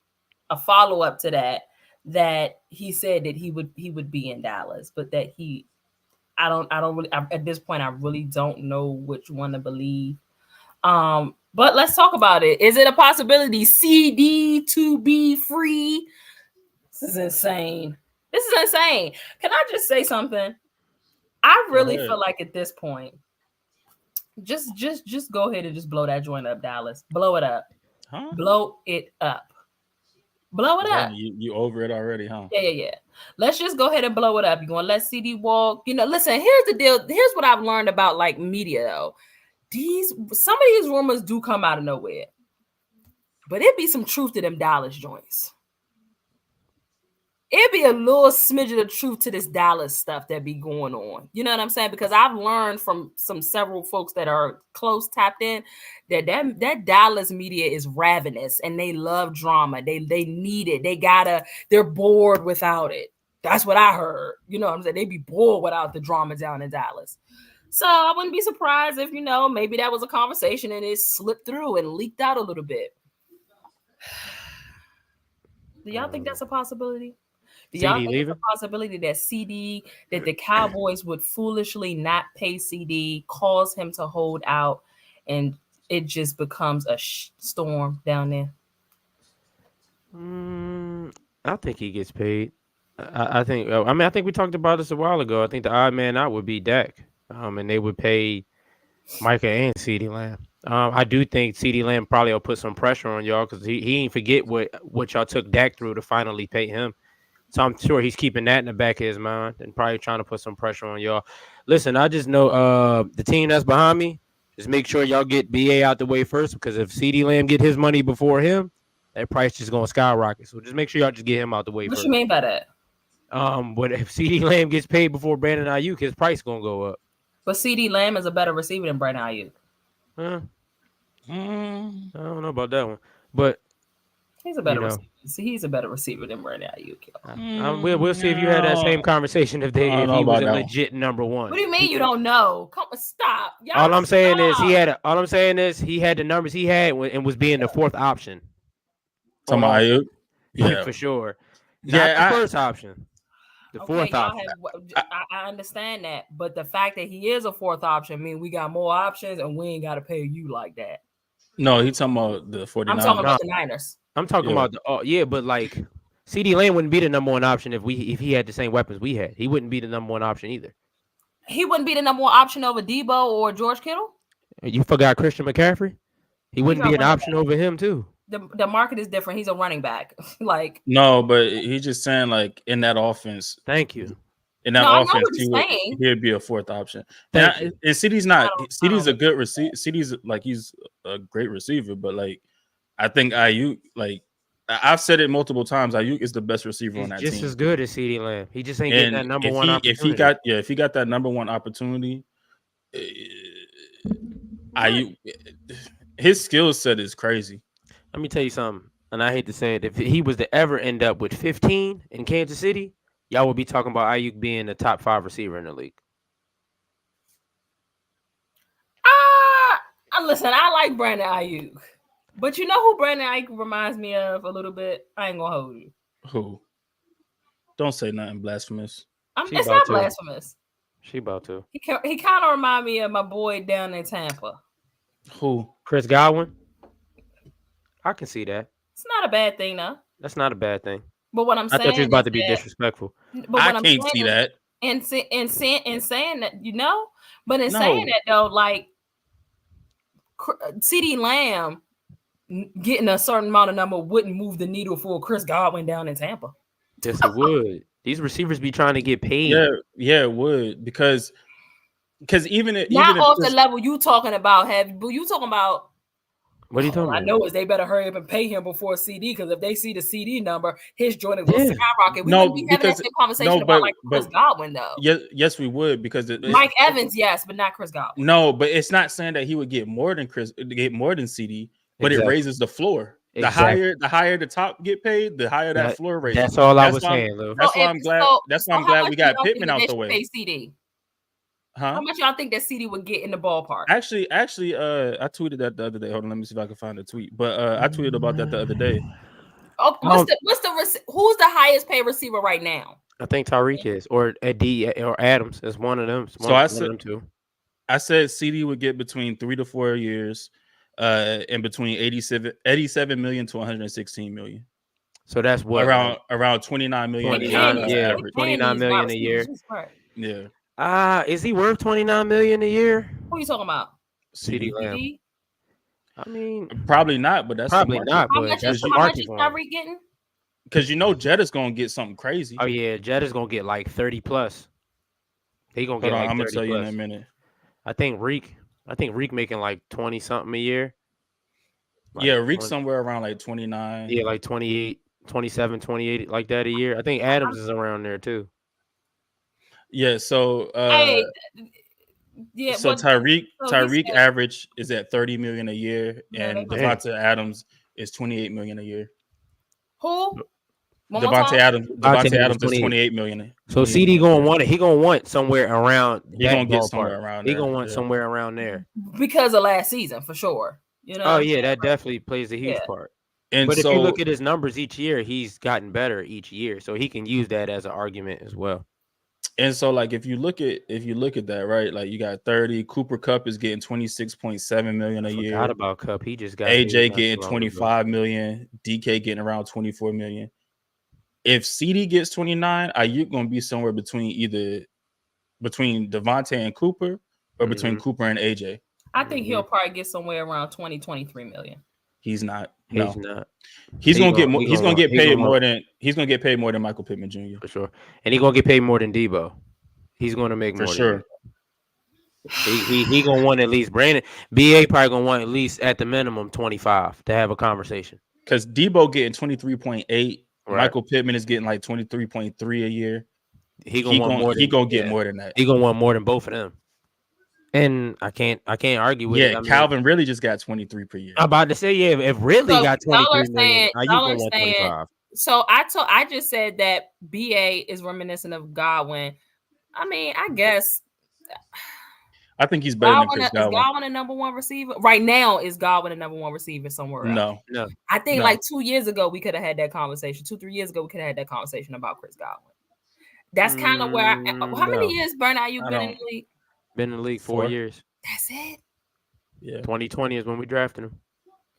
a follow-up to that he said that he would be in Dallas, but that I don't really, at this point, I really don't know which one to believe. But let's talk about it. Is it a possibility CeeDee to be free? This is insane. Can I just say something? I really feel like at this point, just go ahead and just blow that joint up, Dallas. Blow it up. Huh? Blow it up. Blow it up. You over it already, huh? Yeah. Let's just go ahead and blow it up. You're gonna let CeeDee walk. Listen, here's the deal. Here's what I've learned about like media though. Some of these rumors do come out of nowhere, but it'd be some truth to them Dallas joints. It'd be a little smidgen of truth to this Dallas stuff that be going on. You know what I'm saying? Because I've learned from several folks that are close tapped in that Dallas media is ravenous and they love drama. They need it. They're bored without it. That's what I heard. You know what I'm saying? They'd be bored without the drama down in Dallas. So I wouldn't be surprised if, maybe that was a conversation and it slipped through and leaked out a little bit. Do y'all think that's a possibility? Do y'all think it's a possibility that that the Cowboys would foolishly not pay CD, cause him to hold out, and it just becomes a storm down there? I think he gets paid. I think we talked about this a while ago. I think the odd man out would be Dak, and they would pay Micah and CeeDee Lamb. I do think CeeDee Lamb probably will put some pressure on y'all because he ain't forget what y'all took Dak through to finally pay him. So I'm sure he's keeping that in the back of his mind and probably trying to put some pressure on y'all. Listen, I just know the team that's behind me, just make sure y'all get BA out the way first, because if CeeDee Lamb get his money before him, that price just going to skyrocket. So just make sure y'all just get him out the way first. What you mean by that? But if CeeDee Lamb gets paid before Brandon Ayuk, his price going to go up. But CeeDee Lamb is a better receiver than Brandon Ayuk. I don't know about that one. But he's a better receiver. See, he's a better receiver than Brandon Ayuk. We'll see if you had that same conversation if he was a legit number one. What do you mean you don't know? Come on, stop. All I'm saying is he had the numbers he had and was being the fourth option. Talking about Ayuk? Yeah, for sure. Not the first option. The fourth option. I understand that, but the fact that he is a fourth option means we got more options and we ain't got to pay you like that. No, he's talking about the 49ers. I'm talking about the Niners. I'm talking about but like CeeDee Lamb wouldn't be the number one option if he had the same weapons we had. He wouldn't be the number one option either. He wouldn't be the number one option over Debo or George Kittle. You forgot Christian McCaffrey? He wouldn't be an option over him too. The market is different. He's a running back. No, but he's just saying like in that offense. Thank you. In that offense, he'd be a fourth option. And CeeDee's not. CeeDee's a good receiver. CeeDee's like he's a great receiver, but like I think Ayuk, like I've said it multiple times, Ayuk is the best receiver on that team. Just as good as CeeDee Lamb. He just ain't getting that number one opportunity. If he got that number one opportunity, Ayuk, his skill set is crazy. Let me tell you something, and I hate to say it. If he was to ever end up with 15 in Kansas City, y'all would be talking about Ayuk being the top 5 receiver in the league. Listen, I like Brandon Ayuk. But you know who Brandon Ayuk reminds me of a little bit? I ain't going to hold you. Who? Don't say nothing blasphemous. It's not blasphemous. She about to. He kind of remind me of my boy down in Tampa. Who? Chris Godwin? I can see that. It's not a bad thing, though. That's not a bad thing. But what I'm saying, I thought you was about to be disrespectful. I can't see that. And saying that, but in saying that though, like CeeDee Lamb getting a certain amount of number wouldn't move the needle for Chris Godwin down in Tampa. Yes, it would. These receivers be trying to get paid. Yeah, it would because even off the level you talking about, you talking about. What are you talking about? I know is they better hurry up and pay him before CD, because if they see the CD number, his joint will skyrocket. We wouldn't be having that same conversation about Chris Godwin, though. Yes, we would, because Mike Evans, yes, but not Chris Godwin. No, but it's not saying that he would get more than CD, but it raises the floor. The higher the top get paid, the higher that floor raises. That's all I was saying, Lou. That's why I'm glad. That's why I'm glad we got Pittman out the way. Pay CD. Huh? How much y'all think that CD would get in the ballpark? Actually, I tweeted that the other day. Hold on, let me see if I can find the tweet. But I tweeted about that the other day. Oh, who's the highest paid receiver right now? I think Tyreek is, or Adams is one of them. I said CD would get between 3 to 4 years, and between 87 million to 116 million. So that's what around 29 million. 29 million a year. Yeah. Is he worth 29 million a year? Who are you talking about? CeeDee Lamb. I mean, probably not, but that's probably not. How much is Tyreek getting? Because Jetta's gonna get something crazy. Oh yeah, Jetta's gonna get like 30 plus. He gonna get like 30 I'm gonna tell you plus. in a minute. I think Reek making like 20 something a year. Like Reek's somewhere around like 29. Yeah, like 28, 27, 28, like that a year. I think Adams is around there too. Yeah, so so Tyreek average is at 30 million a year, and Devonta Adams is 28 million a year. Who? One more Devontae time? Adams. Devontae Devontae Adams is 28. 28 million. So CD gonna want it. He gonna want somewhere around. He that gonna get ballpark. somewhere around He there. gonna want Yeah. somewhere around there. Because of last season, for sure. You know. Oh yeah, that definitely plays a huge Yeah. part. And But so, if you look at his numbers each year, he's gotten better each year, so he can use that as an argument as well. and so, like if you look at that, right? Like you got 30. Cooper Kupp is getting 26.7 million a year. Forgot about Cup. He just got AJ not getting too long ago. 25 million. DK getting around 24 million. If CD gets 29, Ayuk gonna be somewhere between Devontae and Cooper, or between Cooper and AJ. I think he'll probably get somewhere around 23 million. He's not. He's No, not he's He gonna get gonna- more. he He's gonna gonna get want- he paid gonna more want- than he's gonna get paid more than Michael Pittman Jr. for sure, and he's gonna get paid more than Debo. He's gonna make For more. sure. He gonna want at least Brandon. BA probably gonna want at least at the minimum 25 to have a conversation. Because Debo getting 23.8. Right. Michael Pittman is getting like 23.3 a year. He gonna want more. He gonna get yeah. more than that. He gonna want more than both of them. And I can't argue with it. Yeah, I mean, Calvin really just got 23 per year. I'm about to say, yeah, if Ridley So, got y'all are 23 million, saying- you y'all gonna are want saying- 25. So I just said that BA is reminiscent of Godwin. I mean, I guess I think he's better than Godwin Chris is Godwin. Godwin a number one receiver right now. Is Godwin a number one receiver somewhere else? No, I think No. like 2 years ago we could have had that conversation. 2-3 years ago we could have had that conversation about Chris Godwin. That's kind of where. How many no. years, Bernard, you I been in don't- the league? Been in the league 4 4. years. That's it. yeah, 2020 is when we drafted him.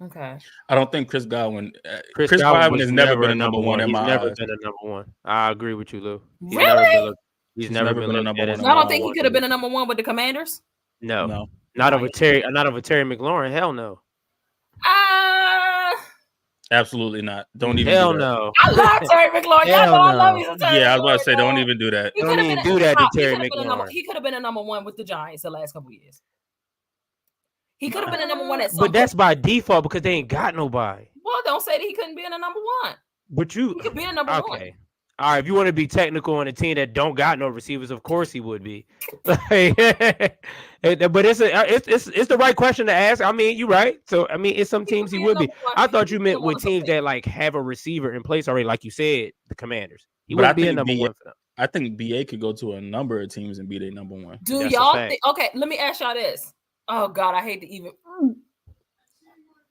Okay. I don't think Chris Godwin. Chris Godwin was has never been a a number one in He's my never eyes. been a number one. I agree with you, Lou. Really? He's never been a looked number at one. as So I don't number think he one. could have been a number one with the Commanders. No, No, not over Terry McLaurin. Hell no. absolutely not. Don't even. Hell do that. no. I love Terry McLaurin. Y'all Hell know I love no. me some Terry Yeah, I was about to say, McLaurin, don't bro. even do that. He Don't could've even been do a- that to he Terry could've been a number- McLaurin. He could have been a number one with the Giants the last couple years. He could have been a number one at some But that's by default because they ain't got nobody. Well, don't say that he couldn't be in a number one. But you He could be a number one. okay. All right, if you want to be technical on a team that don't got no receivers, of course he would be. But it's the right question to ask. I mean, you're right. So I mean, it's some teams he would be. I thought you meant with teams that like have a receiver in place already, like you said, the Commanders. He But I would be a think number one for them. I think BA could go to a number of teams and be their number one. Do That's a y'all fact. think? Okay, let me ask y'all this. Oh God, I hate to even.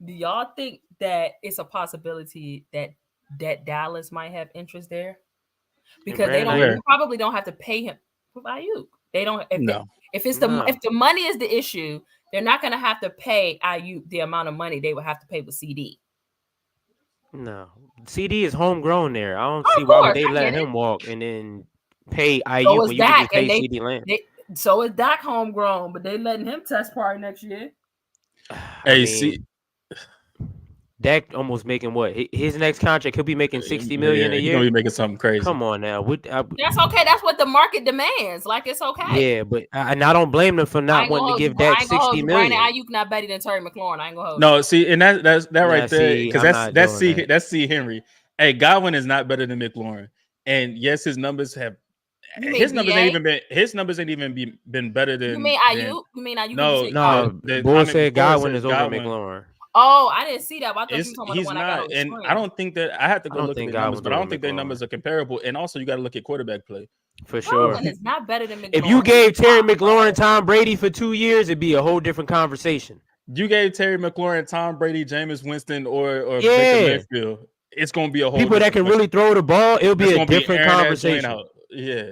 Do y'all think that it's a possibility that Dallas might have interest there? Because they Brandon don't Ayuk. they probably don't have to pay him with Ayuk. They don't. No, If it's No. if the money is the issue, they're not going to have to pay Ayuk the amount of money they would have to pay with CD. No, CD is homegrown there. I don't Of see why would course, they I let get it. him walk and then pay Ayuk So is when you can Dak, just pay and they- CD Lamb. So is Dak homegrown, but they letting him test probably next year. Hey, see- Dak almost making what? His next contract, he'll be making 60 million a He's year. gonna be making something crazy. Come on now. That's okay. That's what the market demands. Like it's okay. Yeah, but and I don't blame them for I not ain't gonna wanting to hold give you- I Dak ain't gonna hold 60 you. million. Brandon Ayuk not better than Terry McLaurin. I ain't gonna hold you. No, see, and that's that right there, see, because I'm that's not doing that. that's C Henry. Hey, Godwin is not better than McLaurin, and yes, his numbers have. You mean His numbers BA? ain't even been better than. You mean than- Ayuk? You mean Ayuk? No, You say- No, the Bull comment said before Godwin said is over Godwin- McLaurin. Oh, I didn't see that. I thought you were It's, talking about he's the one I got on not, the and screen. I don't think that I have to I go don't look at think the numbers, Godwin's but I don't over think their McLaurin. numbers are comparable. And also, you got to look at quarterback play. For sure. And it's not better than McLaurin. If you gave Terry McLaurin Tom Brady for 2 years, it'd be a whole different conversation. You gave Terry McLaurin, Tom Brady, Jameis Winston, or Yeah. Baker Mayfield. It's gonna be a whole People that can different really throw the ball, it'll be It's a gonna be different airing that joint conversation. out. Yeah,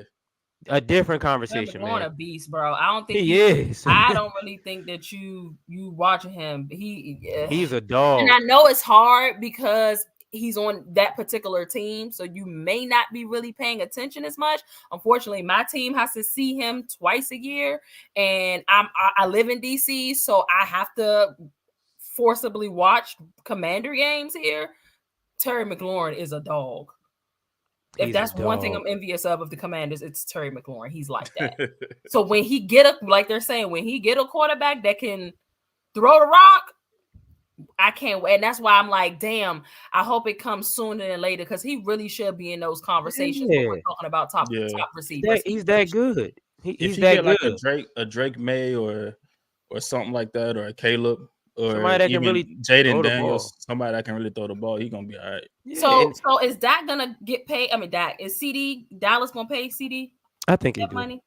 A different Terry conversation, McLaurin a man. beast, bro. I don't think He is. I don't really think that you watching him. He's a dog. And I know it's hard because he's on that particular team, so you may not be really paying attention as much. Unfortunately, my team has to see him twice a year, and I live in DC, so I have to forcibly watch Commander games here. Terry McLaurin is a dog. If He's a that's one thing dog. I'm envious of the Commanders, it's Terry McLaurin. He's like that. So when he get a, like they're saying, when he get a quarterback that can throw the rock, I can't wait. And that's why I'm like, damn, I hope it comes sooner than later because he really should be in those conversations when we're Yeah. talking about top Yeah. receivers. He's that good. if He's you that get like good. a Drake May or something like that, or a Caleb, or Somebody that can even really Jaden throw the Daniels, ball. somebody that can really throw the ball, he gonna be all right. Yeah, So and so is Dak gonna get paid? I mean, Dak is CD Dallas gonna pay CD I think he that do. money?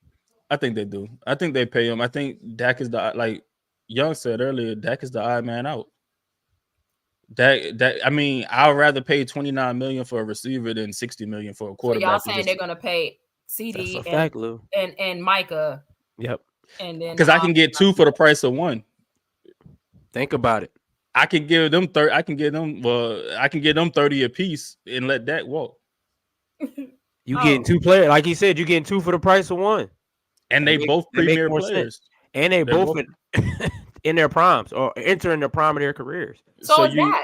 I think they do. I think they pay him. I think Dak is the like Young said earlier. Dak is the odd man out. That I mean, I'd rather pay $29 million for a receiver than $60 million for a So quarterback. y'all saying they're gonna pay That's CD a fact, Lou. and Micah, Yep. and then because I can get two for the price of one. Think about it. I can give them 30. I can give them 30 apiece and let Dak walk. You Oh. getting two players, like he said, you getting two for the price of one. And they That both make premier more players. And they They're both in their primes or entering the prime of their careers. so is Dak.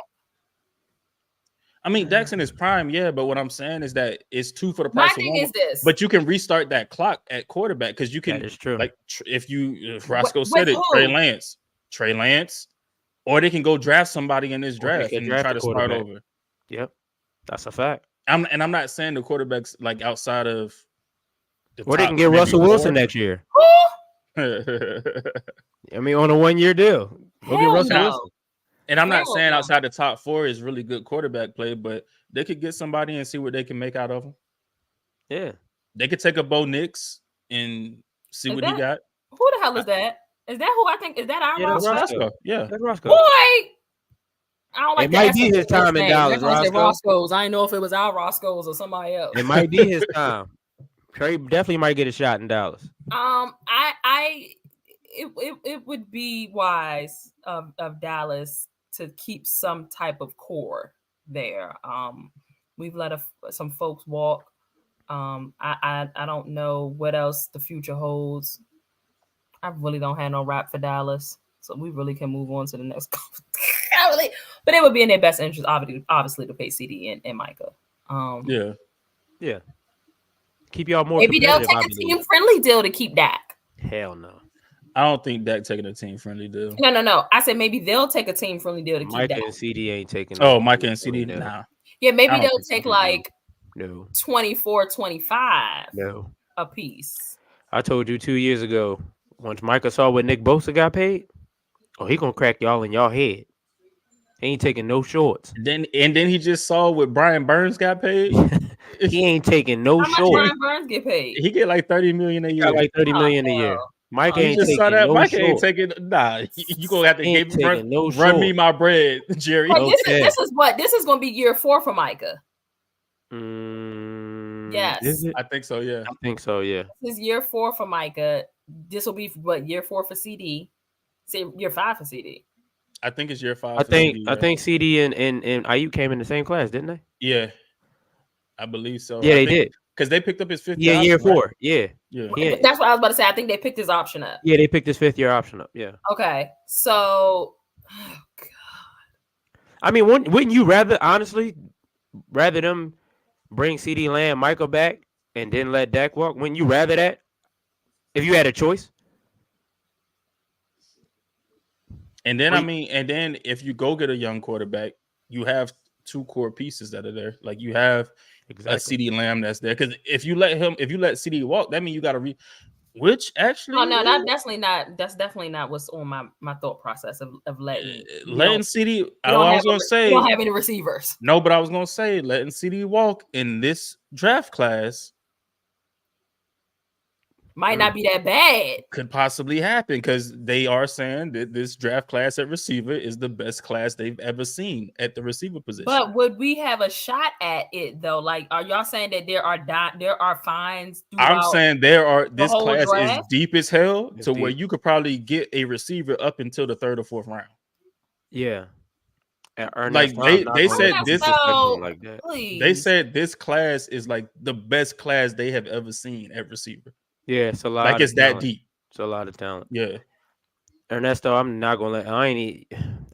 I mean, Dak's in his prime, yeah. But what I'm saying is that it's two for the My price of thing one. is this. But you can restart that clock at quarterback because you can. That is true. Like if Roscoe With said it, who? Trey Lance, or they can go draft somebody in this Or they draft can and draft try a to start quarterback. over. Yep. That's a fact. I'm not saying the quarterbacks like outside of. The Or they top can get maybe Russell Wilson 4. next year. Who? I mean, on a 1 year deal. Go get Hell Russell no. Wilson. And I'm not Hell saying no. outside the top 4 is really good quarterback play, but they could get somebody and see what they can make out of them. Yeah. They could take a Bo Nix and see Is what he that- got. Who the hell is that? Is that who I think? Is that our Yeah, that's Roscoe? Roscoe. Yeah. That's Roscoe. Boy, I don't like It the might be SFL his time in name. Dallas, They're gonna say Roscoe. Roscoe's. I didn't know if it was our Roscoe's or somebody else. It might be his time. Trey definitely might get a shot in Dallas. It would be wise of Dallas to keep some type of core there. We've let some folks walk. I don't know what else the future holds. I really don't have no rap for Dallas, so we really can move on to the next. But it would be in their best interest, obviously, to pay CD and Micah. Yeah. Yeah. Keep y'all more Maybe they'll competitive, take I a believe. team friendly deal to keep Dak. Hell no. I don't think Dak taking a team friendly deal. No. I said maybe they'll take a team friendly deal to keep Micah Dak. and CD ain't taking Oh, Micah and CD? no. Nah. Yeah, maybe I don't they'll think so. take like No. 24-25 No. a piece. I told you 2 years ago, once Micah saw what Nick Bosa got paid, he gonna crack y'all in y'all head. He ain't taking no shorts. Then he just saw what Brian Burns got paid. He ain't taking no How much shorts. Brian Burns get paid? He get like $30 million a He year. got like $30 million a Oh, year. Micah You ain't just taking saw that. no Mike ain't shorts. taking. Nah, you gonna have to He ain't give taking no run me shorts. my bread, Jerry. But Okay. this is going to be year 4 for Micah. Yes. Is it? I think so. Yeah. I think so. Yeah. This is year 4 for Micah. This will be what, year 4 for CD? Say year 5 for CD. I think it's year 5. I for CD, think CD and Ayuk came in the same class, didn't they? Yeah, I believe so. Yeah, I they think, did. because they picked up his 5th. Yeah, year 4. Yeah. Yeah. Yeah. That's what I was about to say. I think they picked his option up. Yeah, they picked his 5th year option up. Yeah. Okay. So, I mean, wouldn't you rather them bring CD Lamb, Michael back, and then let Dak walk? Wouldn't you rather that if you had a choice? And then and then if you go get a young quarterback, you have 2 core pieces that are there. Like you have a CD Lamb that's there. Because if you let CD walk, that means you got to which actually that's definitely not what's on my thought process of letting CD. We don't have any receivers. No, but I was gonna say letting CD walk in this draft class might not be that bad. could possibly happen because they are saying that this draft class at receiver is the best class they've ever seen at the receiver position. But would we have a shot at it though? Like, are y'all saying that there are fines? I'm saying this whole class draft? is deep as hell It's to where deep. you could probably get a receiver up until the 3rd or 4th round. Yeah. Like, they said this- like that. Please. They said this class is like the best class they have ever seen at receiver. Yeah, it's a lot. Like it's of that talent. deep. It's a lot of talent. Yeah. Ernesto, I'm not gonna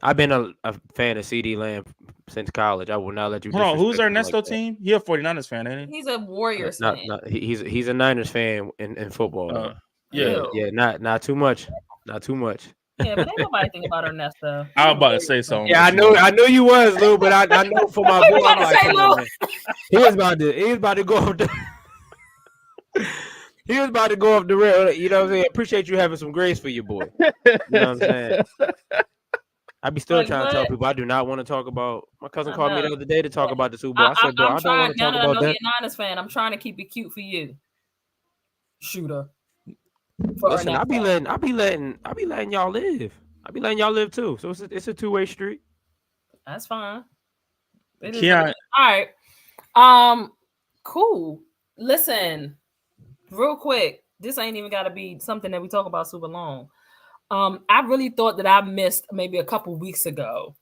I've been a fan of CD Lamb since college. I will not let you. Hold on, who's disrespect him Ernesto like that. team? He a 49ers fan, ain't he? He's a Warriors Not, fan. not, he's a Niners fan in football. though. Yeah. Ew. Yeah, not too much. Not too much. Yeah, but ain't nobody think about Ernesto. I was about to say something. Yeah, I knew you was, Lou, but I know for my What boy. you about to say, come Lou? on, man. He was about to go up the He was about to go up the rail. You know what I'm saying? Appreciate you having some grace for your boy. You know what I'm saying? I be still Like, trying to tell what? people I do not want to talk about. My cousin I called me know. the other day to talk about the Super Bowl. I said, bro, I'm I don't trying want to now talk that I about know that. you're a Niners fan. I'm trying to keep it cute for you, shooter. For Listen, our I be next letting y'all live. I be letting y'all live too. So it's a two-way street. That's fine. It is what it Keon, is. All right. Cool. Listen, real quick. This ain't even got to be something that we talk about super long. I really thought that I missed maybe a couple weeks ago.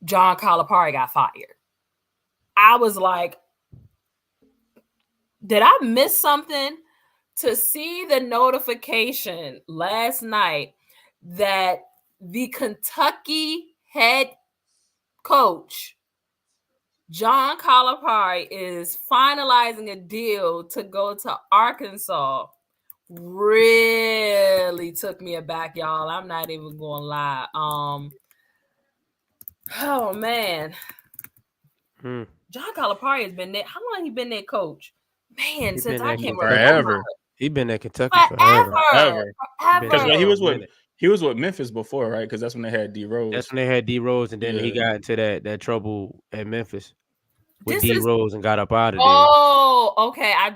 John Calipari got fired. I was like, did I miss something? To see the notification last night that the Kentucky head coach, John Calipari, is finalizing a deal to go to Arkansas really took me aback, y'all. I'm not even gonna lie. Oh man. John Calipari has been there. How long has he been there, coach? Man, since I can remember. forever. He been at Kentucky Forever. Because he was with Memphis before, right? Because that's when they had D Rose. That's when they had D Rose, and then he got into that trouble at Memphis with D Rose and got up out of there. Oh, okay. I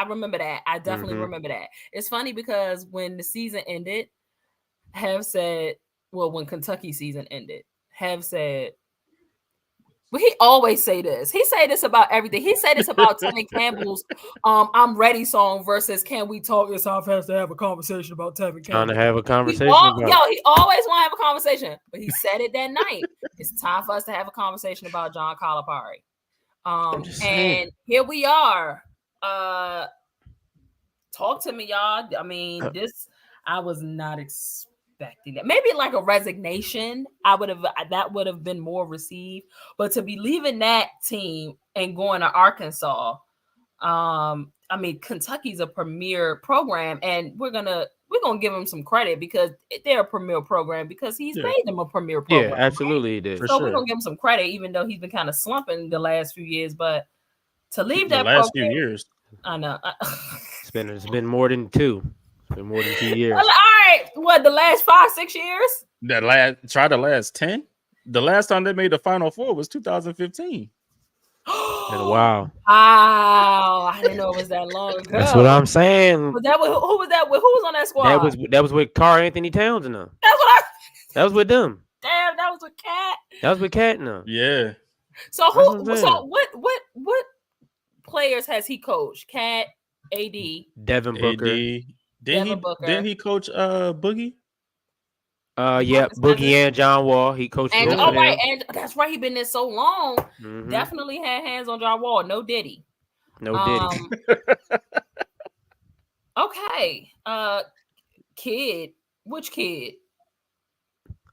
remember that. I definitely remember that. It's funny because when the season ended, when Kentucky season ended, said, well, he always say this. He say this about everything. He say this about Tevin Campbell's "I'm Ready" song versus "Can We Talk?" This South has to have a conversation about Tevin Campbell. Trying to have a conversation. He always want to have a conversation, but he said it that night. It's time for us to have a conversation about John Calipari. And here we are. Talk to me, y'all. I mean, I was not expecting that. Maybe like a resignation, that would have been more received. But to be leaving that team and going to Arkansas, I mean, Kentucky's a premier program, and we're gonna give him some credit because they're a premier program because he's made them a premier program. Yeah, absolutely, he did. So we're gonna give him some credit, even though he's been kind of slumping the last few years. But to leave that last program, few years, I know it's been more than 2. It's been more than 2 years. All right, what, the last 5-6 years? Try the last 10. The last time they made the Final Four was 2015. Wow. I didn't know it was that long ago. That's what I'm saying. Was that who was that with? Who was on that squad? That was with Carl Anthony Towns and them. That was with them. Damn, that was with Cat. That was with Cat and them. Yeah. So what players has he coached? Cat, AD, Devin Booker. Didn't he coach Boogie? Yeah, Boogie and John Wall. He coached. And that's right. He been there so long. Definitely had hands on John Wall. No Diddy. Diddy. Okay. Kid. Which kid?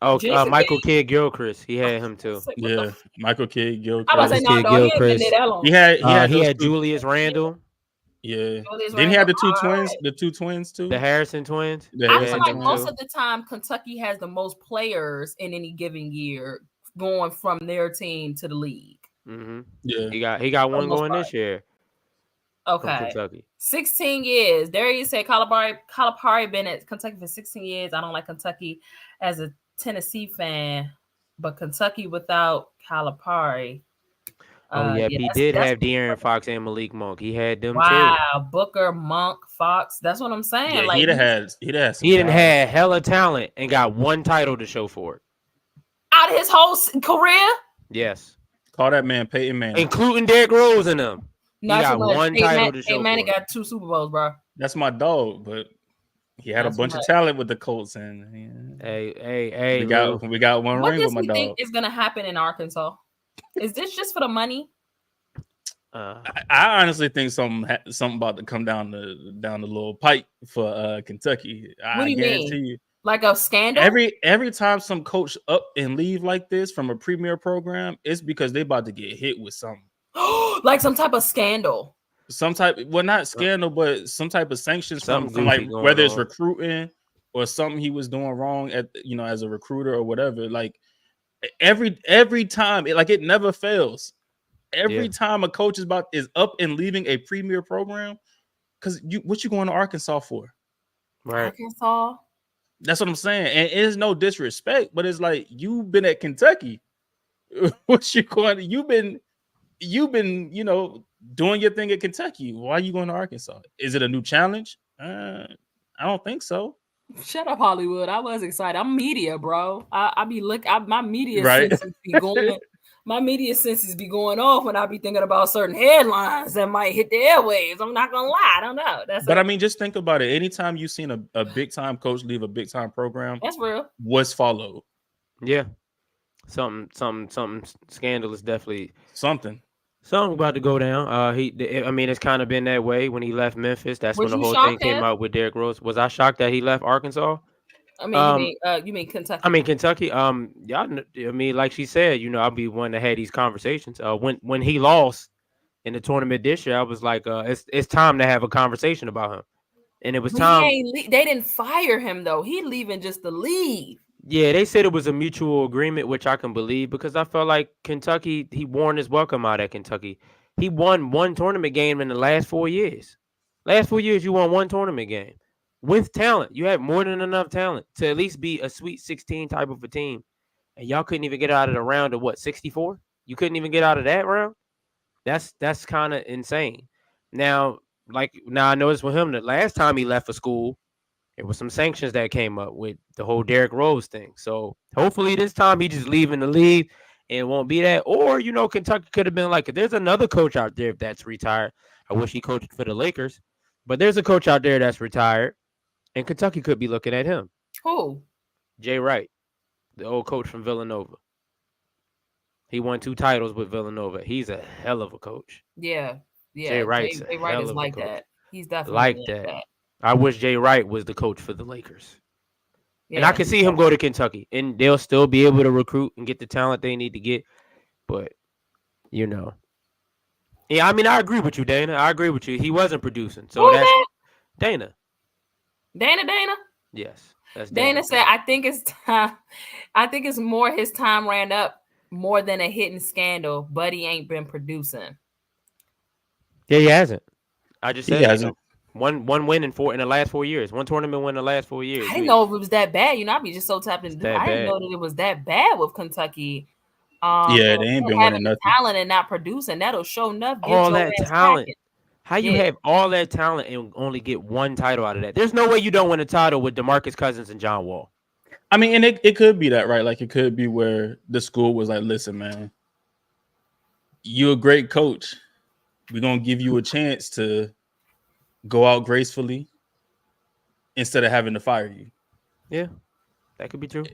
Oh, Michael Kidd Gilchrist. He had him too. Yeah, Michael Kidd Gilchrist. I was saying, no, he ain't been there that long. He had Julius Randle. Yeah. Then he had the two twins too. The Harrison twins. I feel like most of the time Kentucky has the most players in any given year going from their team to the league. Yeah. He got one going this year. Okay. Kentucky. 16 years. There you say Calipari been at Kentucky for 16 years. I don't like Kentucky as a Tennessee fan, but Kentucky without Calipari. He did have De'Aaron Fox and Malik Monk. He had them too. Wow, Booker, Monk, Fox. That's what I'm saying. Yeah, like he didn't have hella talent and got one title to show for it. Out of his whole career? Yes. Call that man Peyton Manning. Including Derrick Rose and them. Not he got one title to show Peyton Manning got 2 Super Bowls, bro. That's my dog, but he had a bunch of talent with the Colts. And hey, we got one ring with my dog. What does he think is going to happen in Arkansas? Is this just for the money? I honestly think something about to come down the little pipe for Kentucky. What do you mean? Like a scandal? Every time some coach up and leave like this from a premier program, it's because they about to get hit with something. Like some type of scandal. Not scandal, but some type of sanctions from like whether it's recruiting or something he was doing wrong as a recruiter or whatever. Like every time, it never fails. Every time a coach is up and leaving a premier program, because what you going to Arkansas for? Right. Arkansas. That's what I'm saying. And it's no disrespect, but it's like you've been at Kentucky. What you going? You've been, doing your thing at Kentucky. Why are you going to Arkansas? Is it a new challenge? I don't think so. Shut up, Hollywood. I was excited. I'm media, bro. I be my media Right. senses be going. My media senses be going off when I be thinking about certain headlines that might hit the airwaves. I'm not gonna lie. I don't know. But I mean, just think about it. Anytime you've seen a big time coach leave a big time program, that's real. what's followed? Yeah. Something scandalous, definitely. Something about to go down. I mean, it's kind of been that way when he left Memphis. That's Was when the you whole thing shocked, came Kev? out with Derrick Rose. Was I shocked that he left Arkansas? I mean, you mean Kentucky? I mean Kentucky. Y'all. I mean, like she said, I'll be one to have these conversations. When he lost in the tournament this year, I was like, it's time to have a conversation about him. And it was time. They didn't fire him though. He leaving just to leave. Yeah, they said it was a mutual agreement, which I can believe because I felt like Kentucky, he won his welcome out at Kentucky. He won one tournament game in the last 4 years. Last 4 years, you won one tournament game with talent. You had more than enough talent to at least be a Sweet 16 type of a team. And y'all couldn't even get out of the round of 64? You couldn't even get out of that round? That's kind of insane. Now I noticed with him that last time he left for school, there was some sanctions that came up with the whole Derrick Rose thing. So hopefully this time he just leaving the league and it won't be that. Or, Kentucky could have been like, there's another coach out there that's retired. I wish he coached for the Lakers. But there's a coach out there that's retired. And Kentucky could be looking at him. Who? Jay Wright, the old coach from Villanova. He won 2 titles with Villanova. He's a hell of a coach. Yeah. Jay Wright's Jay Wright is like coach. that. He's definitely Like that. I wish Jay Wright was the coach for the Lakers. Yeah. And I can see him go to Kentucky. And they'll still be able to recruit and get the talent they need to get. But, Yeah, I mean, I agree with you, Dana. I agree with you. He wasn't producing. So that's Dana. Dana? Yes. That's Dana said, I think it's time. I think it's more his time ran up more than a hidden scandal, but he ain't been producing. Yeah, he hasn't. I just said he hasn't. One win in the last 4 years. One tournament win in the last 4 years. I didn't know if it was that bad. I'd be just so tapped into. I didn't bad. know that it was that bad with Kentucky. Yeah, they ain't been winning nothing. Talent and not producing. That'll show enough. All that talent. Packing. How you have all that talent and only get one title out of that? There's no way you don't win a title with DeMarcus Cousins and John Wall. I mean, and it could be that, right? Like it could be where the school was like, listen, man, you a great coach. We're gonna give you a chance to go out gracefully instead of having to fire you. Yeah, that could be true.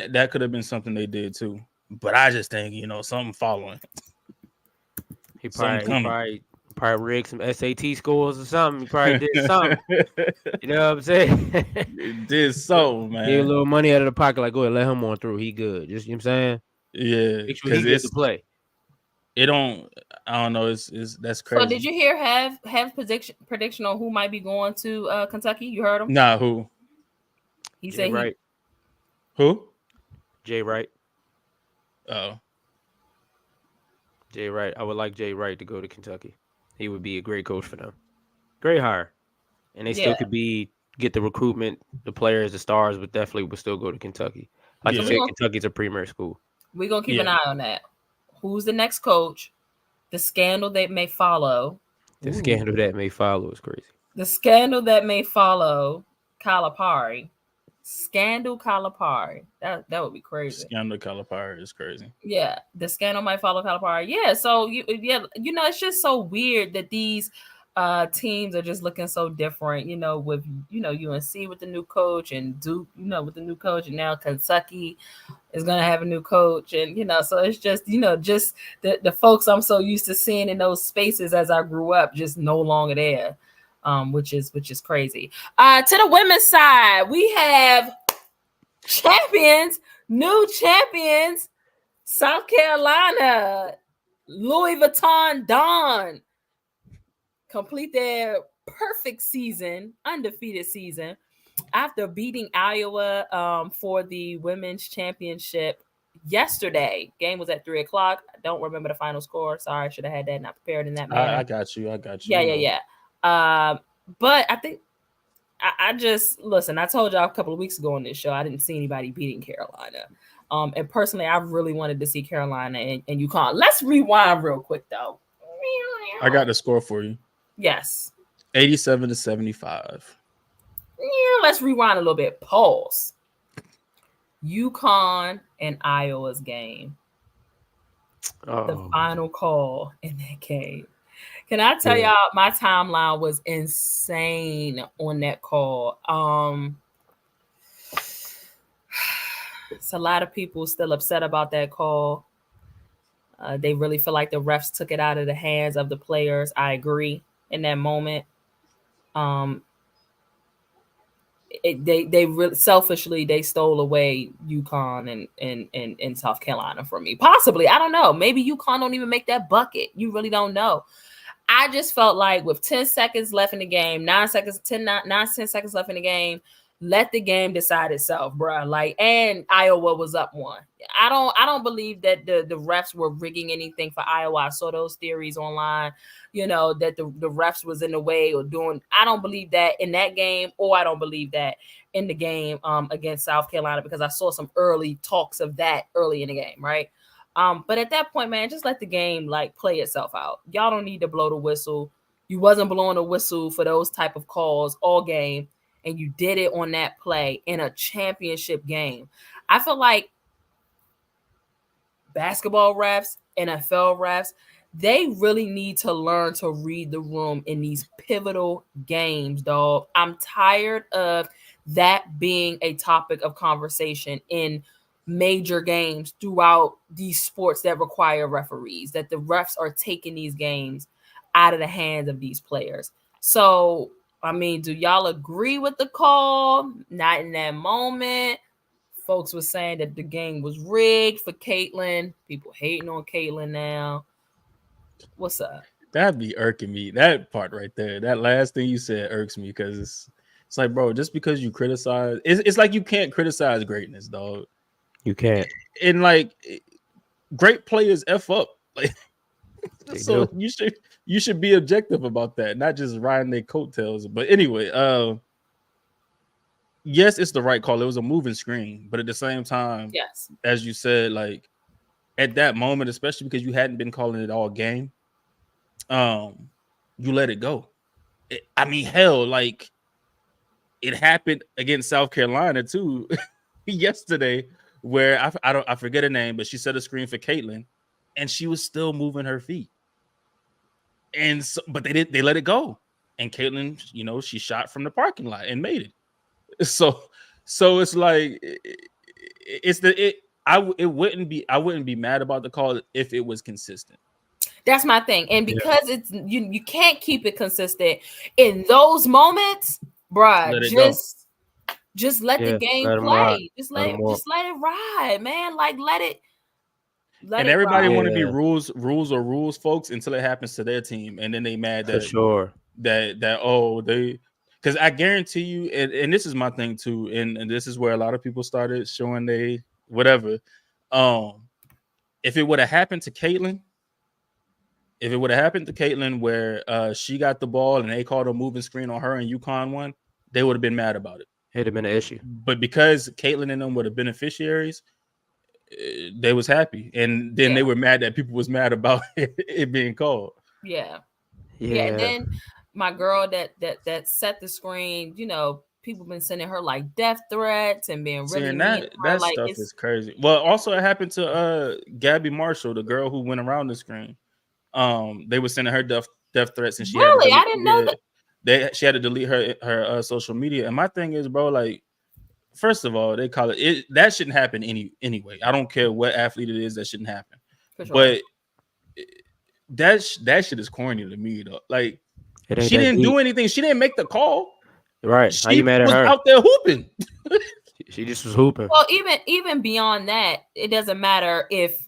That could have been something they did too. But I just think, something following. He probably rigged some SAT scores or something. He probably did something. You know what I'm saying? It did so, man. Get a little money out of the pocket, like, go ahead, let him on through. He good. Just, you know what I'm saying? Yeah. Make sure he gets to play. I don't know. That's crazy. So did you hear have prediction on who might be going to Kentucky? You heard him? Nah, who? He said Wright. Who? Jay Wright. Oh. Jay Wright. I would like Jay Wright to go to Kentucky. He would be a great coach for them. Great hire. And they still could get the recruitment, the players, the stars, but definitely would still go to Kentucky. Like you said, Kentucky's a premier school. We're going to keep an eye on that. Who's the next coach? The scandal that may follow. The scandal that may follow is crazy. The scandal that may follow Calipari. Scandal Calipari. That would be crazy. Scandal Calipari is crazy. Yeah, the scandal might follow Calipari. Yeah, so it's just so weird that these teams are just looking so different. With UNC with the new coach and Duke, with the new coach, and now Kentucky is gonna have a new coach, and so it's just just the folks I'm so used to seeing in those spaces as I grew up just no longer there. Which is crazy. To the women's side, we have new champions, South Carolina, Louis Vuitton Dawn complete their perfect season, undefeated season, after beating Iowa for the women's championship yesterday. Game was at 3:00. I don't remember the final score. Sorry, I should have had that not prepared in that manner. I got you. Yeah. But I I just listen. I told y'all a couple of weeks ago on this show I didn't see anybody beating Carolina. And personally, I really wanted to see Carolina and UConn. Let's rewind real quick though. I got the score for you. Yes. 87-75. Yeah, let's rewind a little bit. Pause. UConn and Iowa's game. The final call in that game. Can I tell y'all my timeline was insane on that call. It's a lot of people still upset about that call. They really feel like the refs took it out of the hands of the players. I agree in that moment. They really selfishly they stole away UConn and South Carolina from me. Possibly, I don't know. Maybe UConn don't even make that bucket. You really don't know. I just felt like with 10 seconds left in the game, 10 seconds left in the game, let the game decide itself, bro. Like, and Iowa was up 1. I don't believe that the refs were rigging anything for Iowa. I saw those theories online, that the refs was in the way or doing. I don't believe that in that game, or I don't believe that in the game against South Carolina, because I saw some early talks of that early in the game, right? But at that point, man, just let the game like play itself out. Y'all don't need to blow the whistle. You wasn't blowing the whistle for those type of calls all game, and you did it on that play in a championship game. I feel like basketball refs, NFL refs, they really need to learn to read the room in these pivotal games, dog. I'm tired of that being a topic of conversation in major games throughout these sports that require referees, that the refs are taking these games out of the hands of these players. So, I mean, do y'all agree with the call? Not in that moment. Folks were saying that the game was rigged for Caitlin. People hating on Caitlin now. What's up? That'd be irking me. That part right there, that last thing you said irks me, because it's like, bro, just because you criticize, it's like you can't criticize greatness, dog. You can't. And like, great players F up. Like, so you should be objective about that, not just riding their coattails. But anyway, yes, it's the right call. It was a moving screen, but at the same time, yes, as you said, like at that moment, especially because you hadn't been calling it all game, you let it go. I mean, hell, like it happened against South Carolina too yesterday, where I forget her name, but she set a screen for Caitlin, and she was still moving her feet. And so, but they let it go, and Caitlin, she shot from the parking lot and made it. So it's like I wouldn't be mad about the call if it was consistent. That's my thing. And because it's you can't keep it consistent in those moments, bruh. Just let the game play. Just let it ride, man. Like let it. And everybody want to be rules, folks, until it happens to their team, and then they mad that for sure because I guarantee you, and this is my thing too, and this is where a lot of people started showing they whatever. If it would have happened to Caitlin, where she got the ball and they called a moving screen on her and UConn won, they would have been mad about it. It'd have been an issue. But because Caitlin and them were the beneficiaries, they was happy, and then they were mad that people was mad about it being called. Yeah. And then my girl that set the screen, people been sending her like death threats and being really mean. That like, stuff is crazy. Well, also it happened to Gabby Marshall, the girl who went around the screen. They were sending her death threats, and she I didn't know that. She had to delete her social media. And my thing is, bro, like, first of all, they call it that shouldn't happen anyway. I don't care what athlete it is, that shouldn't happen. Sure. But that shit is corny to me, though. Like, she didn't do anything. She didn't make the call. Right? How you mad at her? Out there hooping. She just was hooping. Well, even beyond that, it doesn't matter if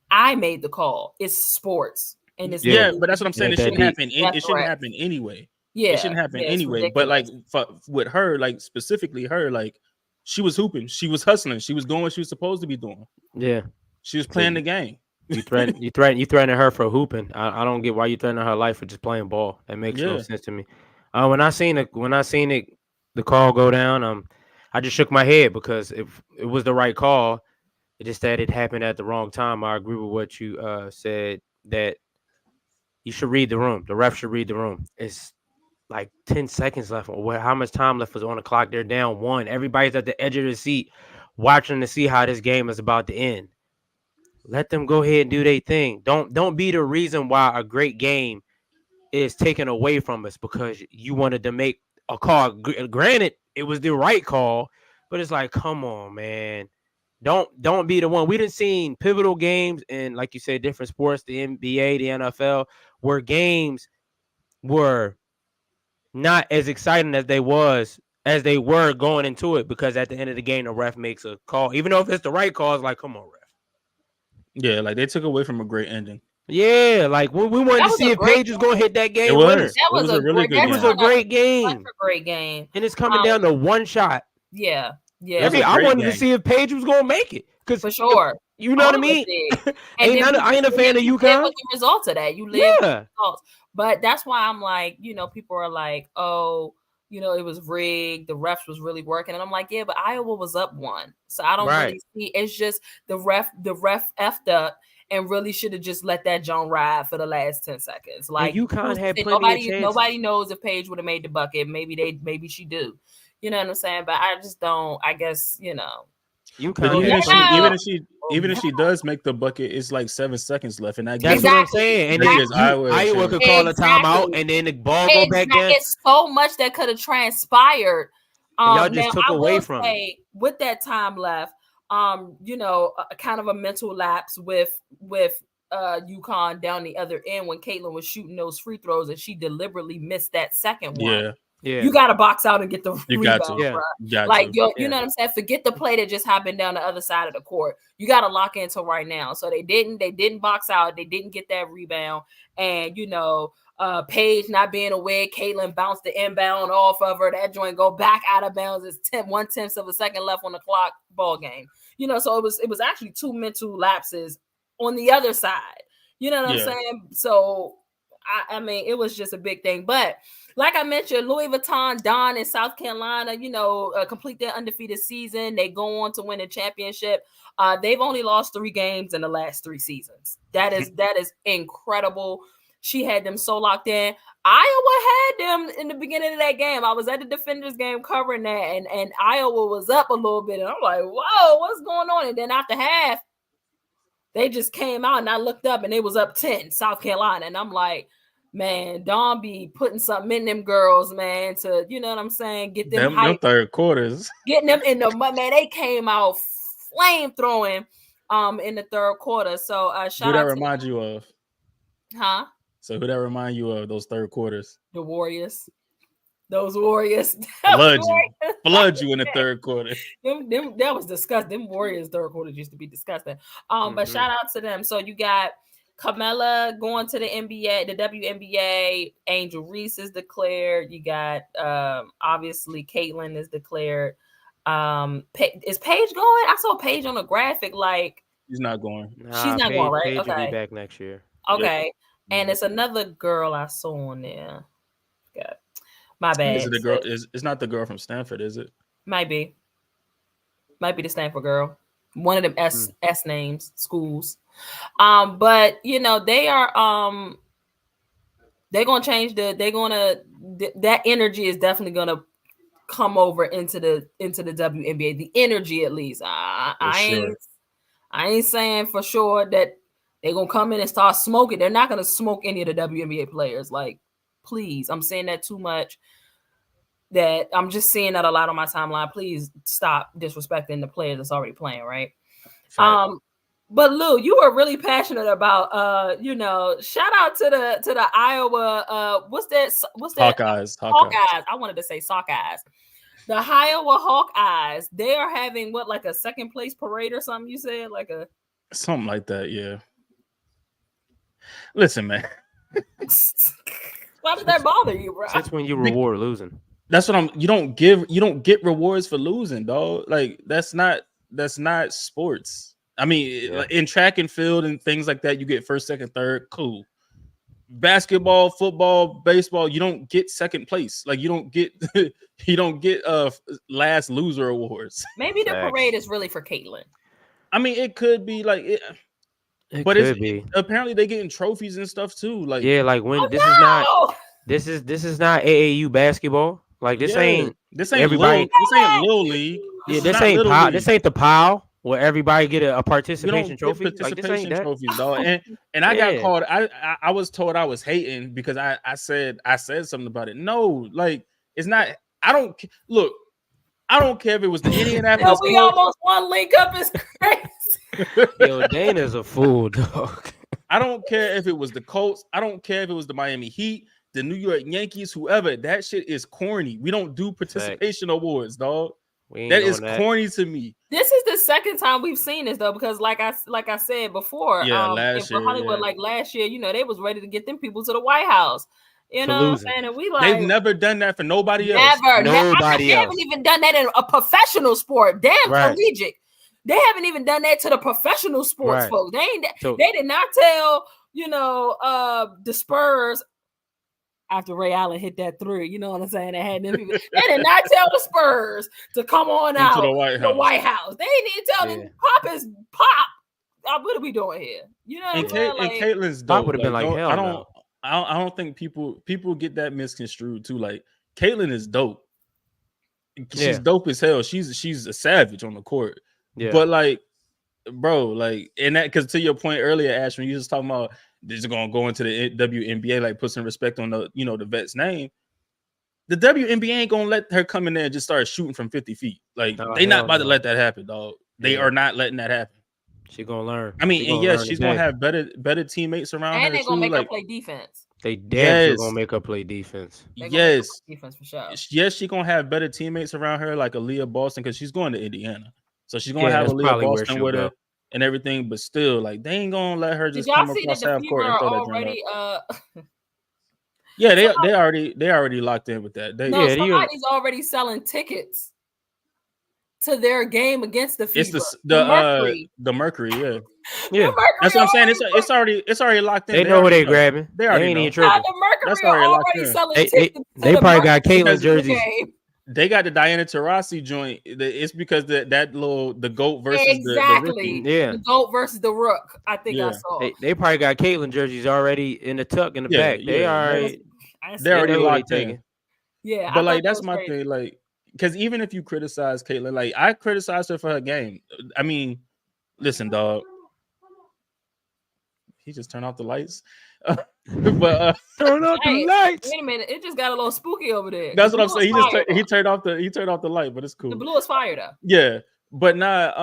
I made the call. It's sports, and it's but that's what I'm saying. It shouldn't happen. It shouldn't happen anyway. Yeah, it shouldn't happen anyway. But like with her, like specifically her, like she was hooping, she was hustling, she was doing what she was supposed to be doing. Yeah, she was playing the game. You threatening her for hooping. I don't get why you threatening her life for just playing ball. That makes no sense to me. When I seen it the call go down, I just shook my head because it was the right call. It just that it happened at the wrong time. I agree with what you said, that you should read the room. The ref should read the room. It's like 10 seconds left. How much time left was on the clock? They're down 1. Everybody's at the edge of the seat watching to see how this game is about to end. Let them go ahead and do their thing. Don't be the reason why a great game is taken away from us because you wanted to make a call. Granted, it was the right call, but it's like, come on, man. Don't be the one. We done seen pivotal games in, like you said, different sports, the NBA, the NFL, where games were not as exciting as they were going into it, because at the end of the game, the ref makes a call. Even though if it's the right call, it's like, come on, ref. Yeah, like they took away from a great ending. Yeah, like we wanted to see if Paige was going to hit that game winner. It was a really good game. It was a great game. Such a great game. And it's coming down to one shot. Yeah. I wanted to see if Paige was going to make it. For sure. You know what I mean? I ain't a fan of UConn. With the results of that. You live with the results. But that's why I'm like, people are like, oh, it was rigged. The refs was really working. And I'm like, yeah, but Iowa was up 1. So I don't really see. It's just the ref effed up and really should have just let that John ride for the last 10 seconds. Like, UConn had plenty of chances. Nobody knows if Paige would have made the bucket. Maybe she do. You know what I'm saying? But I just don't, I guess, UConn, even if she does make the bucket, it's like 7 seconds left, and that's what I'm saying. And Iowa could call a timeout, and then the ball go back in. It's so much that could have transpired. Y'all just took away from it. With that time left, kind of a mental lapse with UConn down the other end when Caitlin was shooting those free throws, and she deliberately missed that second one. Yeah. You got to box out and get the you rebound. Got to. Yeah. You know what I'm saying? Forget the play that just happened down the other side of the court. You got to lock into right now. So they didn't box out. They didn't get that rebound. And, Paige not being aware, Caitlin bounced the inbound off of her. That joint go back out of bounds. It's 1/10 of a second left on the clock, ball game. So it was actually 2 mental lapses on the other side. You know what I'm saying? So, I mean, it was just a big thing. But like I mentioned, Louis Vuitton, Don in South Carolina, complete their undefeated season. They go on to win a championship. They've only lost 3 games in the last 3 seasons. That is incredible. She had them so locked in. Iowa had them in the beginning of that game. I was at the Defenders game covering that, and Iowa was up a little bit. And I'm like, whoa, what's going on? And then after half, they just came out, and I looked up, and it was up 10, South Carolina. And I'm like, man, Dawn be putting something in them girls, man, to, you know what I'm saying, get them hyped. Them third quarters. Getting them in the man, they came out flame throwing in the third quarter. So shout out. Who that remind you of? Huh? So who that remind you of, those third quarters? The Warriors. Those Warriors. Flood you in the third quarter. That was disgusting. Them Warriors third quarters used to be disgusting. But shout out to them. So you got Carmella going to the NBA, the WNBA. Angel Reese is declared. You got obviously Caitlin is declared. Is Paige going? I saw Paige on a graphic. Like, she's not going. She's not going, right? Paige will be back next year. Okay. Yep. And it's another girl I saw on there. God, my bad. Is it the girl? It's not the girl from Stanford, is it? Might be the Stanford girl. One of them S names, schools. But they are they're gonna change that energy is definitely gonna come over into the WNBA. The energy, at least. I ain't saying for sure that they're gonna come in and start smoking. They're not gonna smoke any of the WNBA players. Like, please, I'm saying that too much. That I'm just seeing that a lot on my timeline. Please stop disrespecting the players that's already playing, right? But Lou, you were really passionate about shout out to the Iowa what's that Hawkeyes. I wanted to say Sockeyes. The Iowa Hawkeyes, they are having like a second place parade or something, you said? Like a something like that, yeah. Listen, man. Why does that bother you, bro? Since when you reward losing? That's what you don't get rewards for losing, dog. Like, that's not sports. I mean, in track and field and things like that, you get first, second, third, cool. basketball, football, baseball, you don't get second place. Like you don't get last loser awards. Maybe the Facts. parade is really for Caitlyn. I mean, it could be like it, It but could be. apparently they getting trophies and stuff too. Like Yeah, like when Oh, this is not no! this is not AAU basketball. Like this ain't everybody- this ain't Little League. yeah, is this not ain't Little Pile, League. this ain't the Pile where everybody get a You don't participation get trophy. Like this participation ain't that. trophies, dog. And I got Yeah. called. I was told I was hating because I said something about it. No, like it's not. I don't look. I don't care if it was the Yo, Indianapolis we Colts. almost won link up is crazy. Yo, Dana's a fool, dog. I don't care if it was the Colts. I don't care if it was the Miami Heat, the New York Yankees, whoever. That shit is corny. We don't do participation awards, dog. We ain't That doing is corny to me. This is the second time we've seen this though, because like I said before, Yeah, and last for year, Hollywood, yeah. like last year, you know, they was ready to get them people to the White House. You To know what I'm losing. saying? And we like They've never done that for nobody else. never. Nobody They else. haven't even done that in a professional sport. Damn, Right. collegiate. They haven't even done that to the professional sports Right. folks. So- They did not tell, the Spurs after Ray Allen hit that three. You know what I'm saying? They had them people. They did not tell the Spurs to come on Into out the White to the House. White House. They didn't even tell them pop is pop. What are we doing here? You know what I'm And, saying? and Caitlin's Pop dope. would've been like, don't- hell no. I don't think people get that misconstrued too. Like Caitlyn is dope. She's Yeah. dope as hell. She's a savage on the court. Yeah. But like, bro, like, and that because to your point earlier, Ash, when you was talking about they're just gonna go into the WNBA, like put some respect on the the vet's name. The WNBA ain't gonna let her come in there and just start shooting from 50 feet. Like Oh, they not hell about to no. let that happen, dog. They Yeah. are not letting that happen. She gonna learn. I mean, She and yes, learn she's today. gonna have better teammates around and her they're too. gonna make her Like, play defense. They damn sure Yes. gonna make her play defense. They gonna make her yes, play defense for sure. yes, she gonna have better teammates around her, like Aaliyah Boston, because she's going to Indiana, so she's gonna Yeah, have that's Aaliyah probably where Boston she'll with her go. and everything. But still, like they ain't gonna let her Did just y'all come see that across the half FEMA court and are throw that joint up. already Yeah, they already locked in with that. They, no, Yeah, somebody's already selling tickets to their game against the FIBA. it's Mercury. the Mercury, yeah. Yeah. The Mercury That's what I'm saying. already- It's already locked in. They know who they already grabbing. They already ain't know. even tripping. the Mercury That's are already locked already in. selling They tickets. to they the probably got Mercury Caitlyn jerseys. game. They got the Diana Taurasi joint. It's because the GOAT versus the Exactly. rookie. Yeah. The GOAT versus the Rook. I think I Yeah. saw. They probably got Caitlyn jerseys already in the tuck in the Yeah, back. They yeah, already I see. They're already know who they locked in. taking. Yeah, I But like thought that that's was my crazy. thing. Like, because even if you criticize Caitlyn, like I criticized her for her game. I mean, listen, dog. He just turned off the lights. But Turn up Hey, the lights. Wait a minute, it just got a little spooky over there. that's The what I'm blue saying. is fire, He though. turned off the light, but it's cool. The blue is fire though. Yeah, but not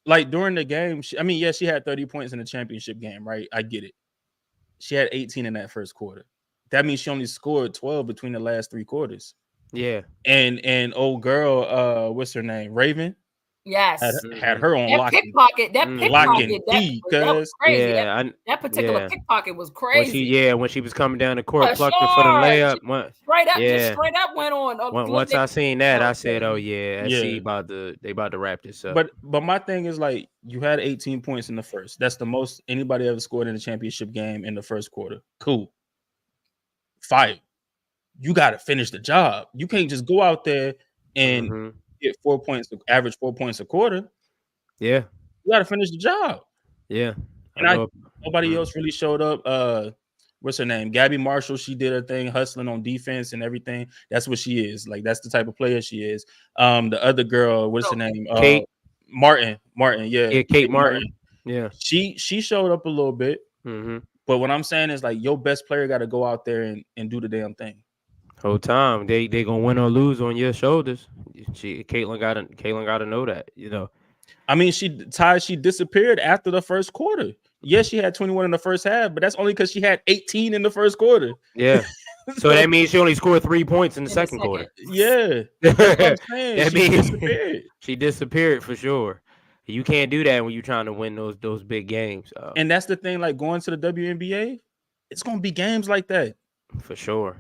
like during the game. I mean, yeah, she had 30 points in the championship game, right? I get it. She had 18 in that first quarter. That means she only scored 12 between the last 3 quarters. Yeah. And old girl, what's her name? Raven Yes. had her on That lock. pickpocket, Mm. Lock that, and that key, was cuz. crazy. Yeah. That particular yeah. pickpocket was When crazy. when she was coming down the court, For plucked her for the sure. layup. Straight up, just Yeah. straight up went on. Once I seen that, I said, "Oh yeah. yeah, Yeah. see they about to wrap this up." But my thing is like you had 18 points in the first. That's the most anybody ever scored in a championship game in the first quarter. Cool. Fire. You got to finish the job. You can't just go out there and Mhm. get 4 points, average 4 points a quarter. Yeah, You got to finish the job. yeah. And nobody Mhm. else really showed up. What's her name? Gabby Marshall. She did her thing, hustling on defense and everything. That's what she is. Like that's the type of player she is. The other girl, what's her name? Kate Martin. Yeah. Yeah, Kate Martin. Yeah. She showed up a little bit. Mm-hmm. But what I'm saying is like your best player got to go out there and do the damn thing. Whole time they gonna win or lose on your shoulders. Caitlyn gotta know that, you know. I mean, she disappeared after the first quarter. Yes, she had 21 in the first half, but that's only because she had 18 in the first quarter. Yeah. So that means she only scored 3 points in the second quarter. Yeah, that's what I'm saying. That She means- disappeared. She disappeared for sure. You can't do that when you're trying to win those big games. And that's the thing, like going to the WNBA, it's gonna be games like that. For sure.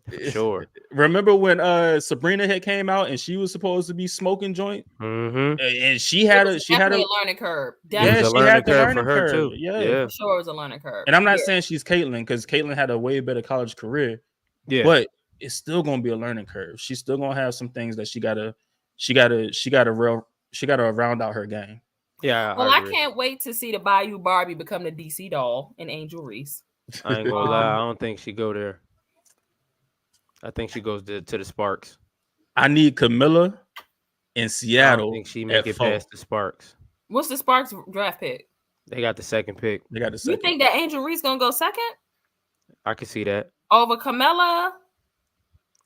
For sure. Remember when Sabrina had came out and she was supposed to be smoking joint, Mm-hmm. and she had a definitely a learning curve. It Definitely. was a she had learning the curve learning for her curve. too. Yeah. For sure, it was a learning curve. And I'm not saying she's Caitlyn because Caitlyn had a way better college career, Yeah. but it's still gonna be a learning curve. She's still gonna have some things that she gotta round out her game. Yeah. Well, I agree. can't wait to see the Bayou Barbie become the DC doll in Angel Reese. I ain't gonna lie. I don't think she go there. I think she goes to the Sparks. I need Camilla in I Seattle. don't think she make it 4. past the Sparks. What's the Sparks draft pick? They got the second pick. They got the You second. think that Angel Reese gonna go second I can see that. over Camilla?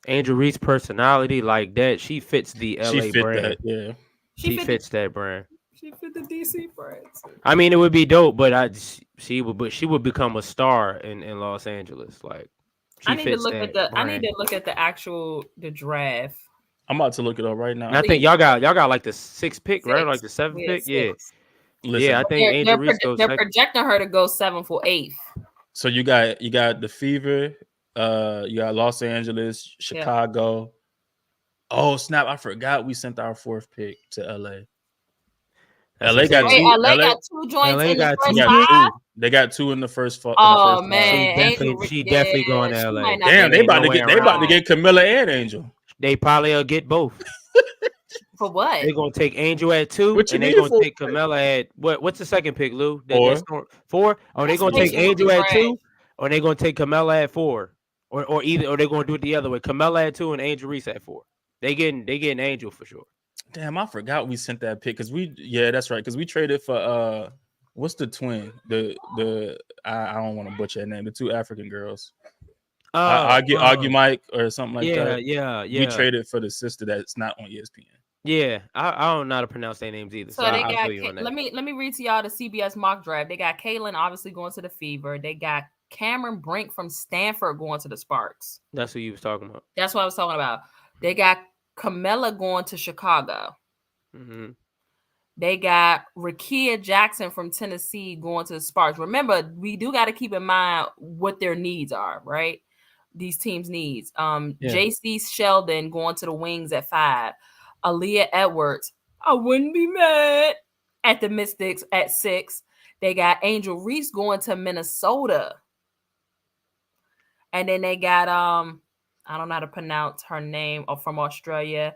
Angel Reese personality like that, she fits the LA She fit brand. that, yeah. She fits that brand. She fit the DC brands. I mean, it would be dope, but she would become a star in Los Angeles. Like I need to look at the brand. actual draft. I'm about to look it up right now. And I think y'all got like the 6th pick, right? Like the 7th pick. Yeah. Listen, Yeah, I think Angel Reese goes They're second. projecting her to go 7th or 8th. so you got the Fever, you got Los Angeles, Chicago. Oh snap! I forgot we sent our 4th pick to LA. LA got Wait, two. LA got 2 joints LA in the got first two. 5. They got 2 in the first. Oh five. man, She definitely going to she LA. might not Damn, be they about no to way get they about to around. get Camilla and Angel. They probably will get both. for what? They're gonna take Angel at 2, What you and they're need gonna for- take Camilla at what's the second pick, Lou? 4. 4? Or they That's gonna take basically Angel the at 2, draft. or they gonna take Camilla at 4, or they're gonna do it the other way. Camilla at 2 and Angel Reese at 4. They getting Angel for sure. Damn, I forgot we sent that pick because that's right because we traded for what's the twin I don't want to butcher that name, the 2 African girls. Argue Mike or something like that. Yeah. We traded for the sister that's not on ESPN. Yeah, I don't know how to pronounce their names either. So So they I'll got show you on that. let me read to y'all the CBS mock draft. They got Caitlyn obviously going to the Fever. They got Cameron Brink from Stanford going to the Sparks. That's who you was talking about. That's what I was talking about. They got Camilla going to Chicago. Mm-hmm. They got Rakia Jackson from Tennessee going to the Sparks. Remember, we do got to keep in mind what their needs are, right? These teams' needs. JC Sheldon going to the Wings at 5. Aaliyah Edwards, I wouldn't be mad, at the Mystics at 6. They got Angel Reese going to Minnesota. And then they got I don't know how to pronounce her name, or from Australia,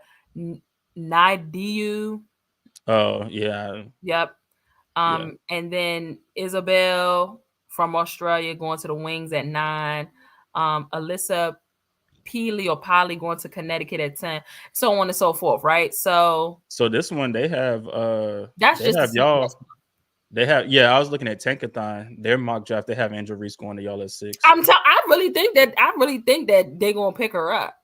Naidu. Oh yeah. Yep. And then Isabel from Australia going to the Wings at 9. Alyssa Polly going to Connecticut at 10, so on and so forth, right? So this one they have that's they just have y'all. They have I was looking at Tankathon, their mock draft. They have Angel Reese going to y'all at 6. I really think that they're gonna pick her up.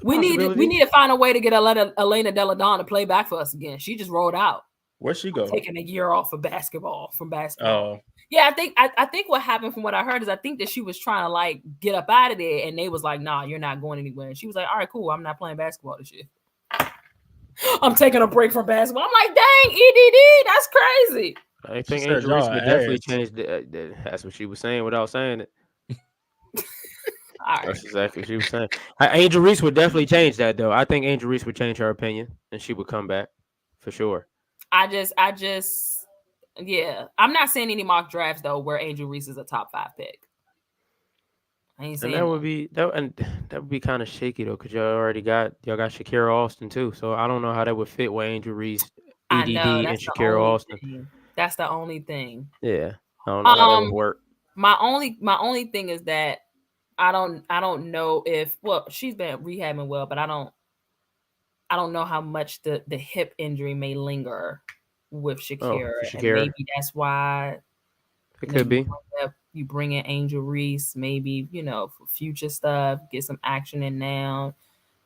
We need to find a way to get Elena Delle Donne to play back for us again. She just rolled out. Where'd she go? Taking a year off from basketball. Oh. Yeah, I think what happened from what I heard is I think that she was trying to like get up out of there, and they was like, nah, you're not going anywhere. And she was like, all right, cool, I'm not playing basketball this year. I'm taking a break from basketball. I'm like, dang, EDD, that's crazy. I think Angel Reese would definitely change that's what she was saying without saying it. All right. That's exactly what she was saying. Angel Reese would definitely change that, though. I think Angel Reese would change her opinion, and she would come back for sure. I just, yeah. I'm not saying any mock drafts though where Angel Reese is a top 5 pick. I ain't saying that would be kind of shaky though, because y'all got Shakira Austin too. So I don't know how that would fit with Angel Reese, EDD, and Shakira Austin. Thing. That's the only thing. Yeah, I don't know how that would work. My only thing is that I don't know if she's been rehabbing well, but I don't know how much the hip injury may linger with Shakira. And maybe that's why it could be. You bring in Angel Reese, maybe, for future stuff, get some action in now.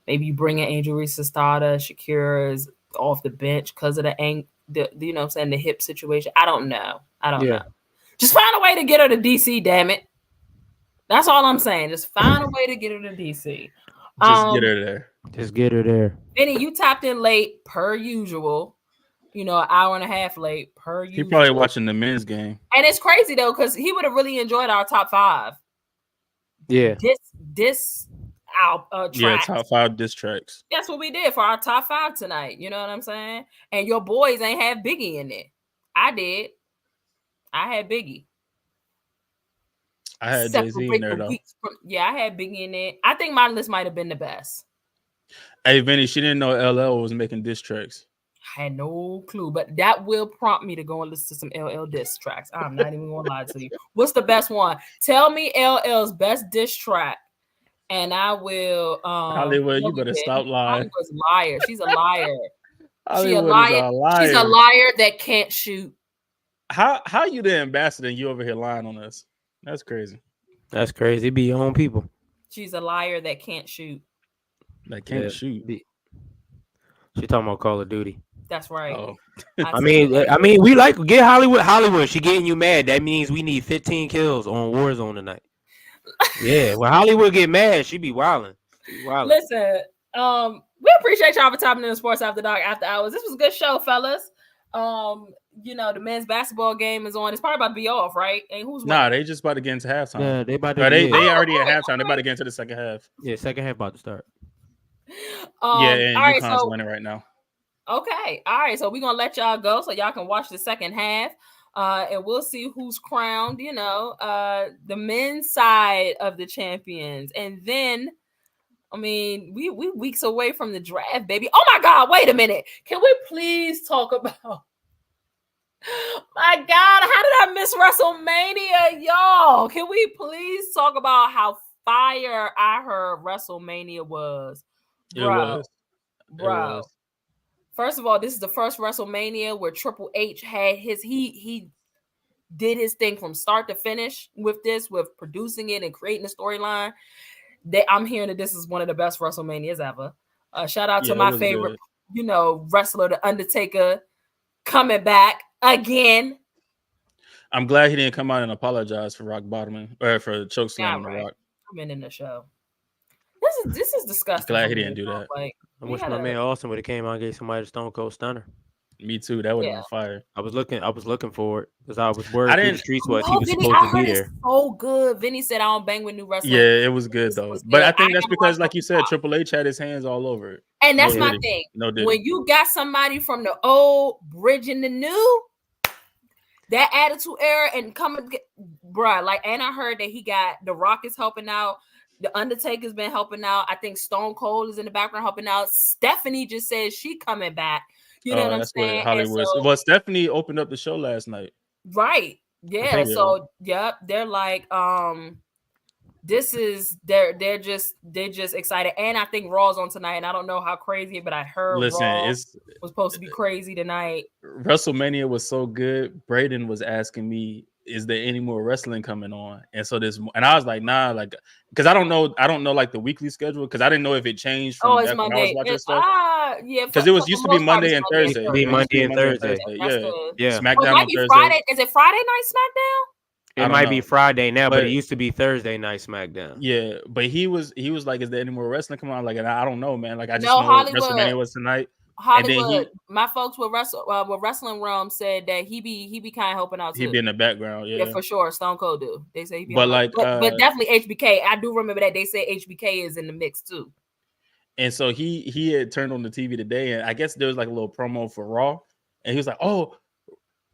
Maybe you bring in Angel Reese to starter. Shakira is off the bench because of the hip situation. I don't know. Just find a way to get her to DC, damn it. That's all I'm saying. Just find a way to get her to DC. Just get her there. Vinny, you tapped in late per usual. An hour and a half late per usual. He probably watching the men's game. And it's crazy though, because he would have really enjoyed our top 5. Yeah. This Yeah, tracks. top 5 diss tracks. That's what we did for our top 5 tonight. You know what I'm saying? And your boys ain't have Biggie in it. I did. I had Biggie. I had Jay-Z in there though. I had Biggie in it. I think my list might have been the best. Hey, Vinny, she didn't know LL was making diss tracks. I had no clue, but that will prompt me to go and listen to some LL diss tracks. I'm not even gonna lie to you. What's the best one? Tell me LL's best diss track, and I will. Hollywood, you better stop lying. Hollywood's a liar. She's a liar. She's a Hollywood liar. is a liar. She's a liar that can't shoot. How you the ambassador and you over here lying on us? That's crazy. That's crazy. Be your own people. She's a liar that can't shoot. That can't shoot. She talking about Call of Duty. That's right. Oh. I mean, we like get Hollywood. She getting you mad. That means we need 15 kills on Warzone tonight. Yeah, when Hollywood get mad, she be wilding. Listen, we appreciate y'all for topping in the Sports After Dark After Hours. This was a good show, fellas. The men's basketball game is on. It's probably about to be off, right? And who's winning? They just about to get into halftime. Yeah, they about to. They already at halftime. They about to get into the second half. Yeah, second half about to start. And UConn's winning right now. Okay, all right. So we're gonna let y'all go so y'all can watch the second half, and we'll see who's crowned. The men's side of the champions, and then. I mean, we weeks away from the draft, baby. Oh my God, wait a minute. Can we please talk about my God, how did I miss WrestleMania, y'all? Can we please talk about how fire I heard WrestleMania was? Bro. First of all, this is the first WrestleMania where Triple H had he did his thing from start to finish with producing it and creating the storyline. I'm hearing that this is one of the best WrestleManias ever. Shout out to my favorite, wrestler, The Undertaker, coming back again. I'm glad he didn't come out and apologize for rock bottoming or for choke slamming the Rock. Coming in the show. This is disgusting. Glad he didn't do that. I wish my man Austin would have came out and gave somebody a Stone Cold Stunner. Me too. That would have been fire. I was looking for it because I was worried through the streets was he was Vinny, supposed to be there. So good. Vinny said I don't bang with new wrestlers. Yeah, it was good though. But I think that's because, like you said, Triple H had his hands all over it. And that's my thing. When you got somebody from the old bridging the new, that Attitude Era and coming, bruh. And I heard that he got The Rock is helping out. The Undertaker's been helping out. I think Stone Cold is in the background helping out. Stephanie just said she coming back. You know what I'm saying? Well, Stephanie opened up the show last night. Right. Yeah. So they're like, they're just excited. And I think Raw's on tonight. And I don't know how crazy, but I heard Raw was supposed to be crazy tonight. WrestleMania was so good. Braden was asking me, is there any more wrestling coming on? And so and I was like, nah, because I don't know like the weekly schedule because I didn't know if it changed from it's Monday. When I was watching stuff. Because it used to be Monday and Thursday. It'd be Monday and Thursday. Yeah. SmackDown on Thursday. Friday. Is it Friday night SmackDown? It might be Friday now, but it used to be Thursday night SmackDown. Yeah, but he was like, is there any more wrestling coming on? Like, and I don't know, man. Like, I just know WrestleMania was tonight. Hollywood, my folks with Wrestling Realm said that he be kind of helping out too. He'd be in the background, yeah, for sure. Stone Cold do. They say he be, but but definitely HBK. I do remember that they said HBK is in the mix too. And so he had turned on the TV today, and I guess there was like a little promo for Raw, and he was like, "Oh,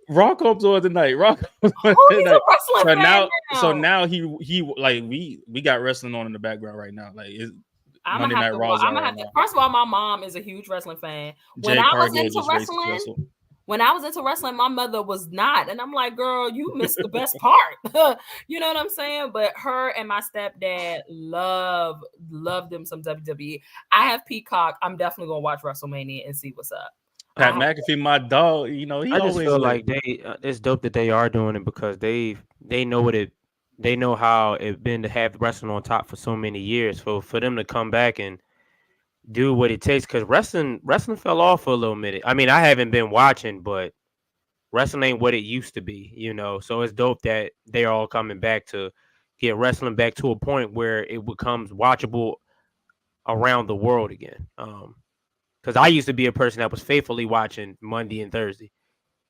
Raw comes on tonight. Raw comes on tonight." So now he like we got wrestling on in the background right now, like it's. Monday Night Raw. First of all, my mom is a huge wrestling fan. When I was into wrestling, my mother was not, and I'm like, "Girl, you missed the best part." You know what I'm saying? But her and my stepdad love them some WWE. I have Peacock. I'm definitely gonna watch WrestleMania and see what's up. Pat McAfee, my dog. He I just feel like it's dope that they are doing it because they know what it. They know how it's been to have wrestling on top for so many years. For them to come back and do what it takes, because wrestling fell off for a little minute. I mean, I haven't been watching, but wrestling ain't what it used to be, So it's dope that they're all coming back to get wrestling back to a point where it becomes watchable around the world again. Because I used to be a person that was faithfully watching Monday and Thursday.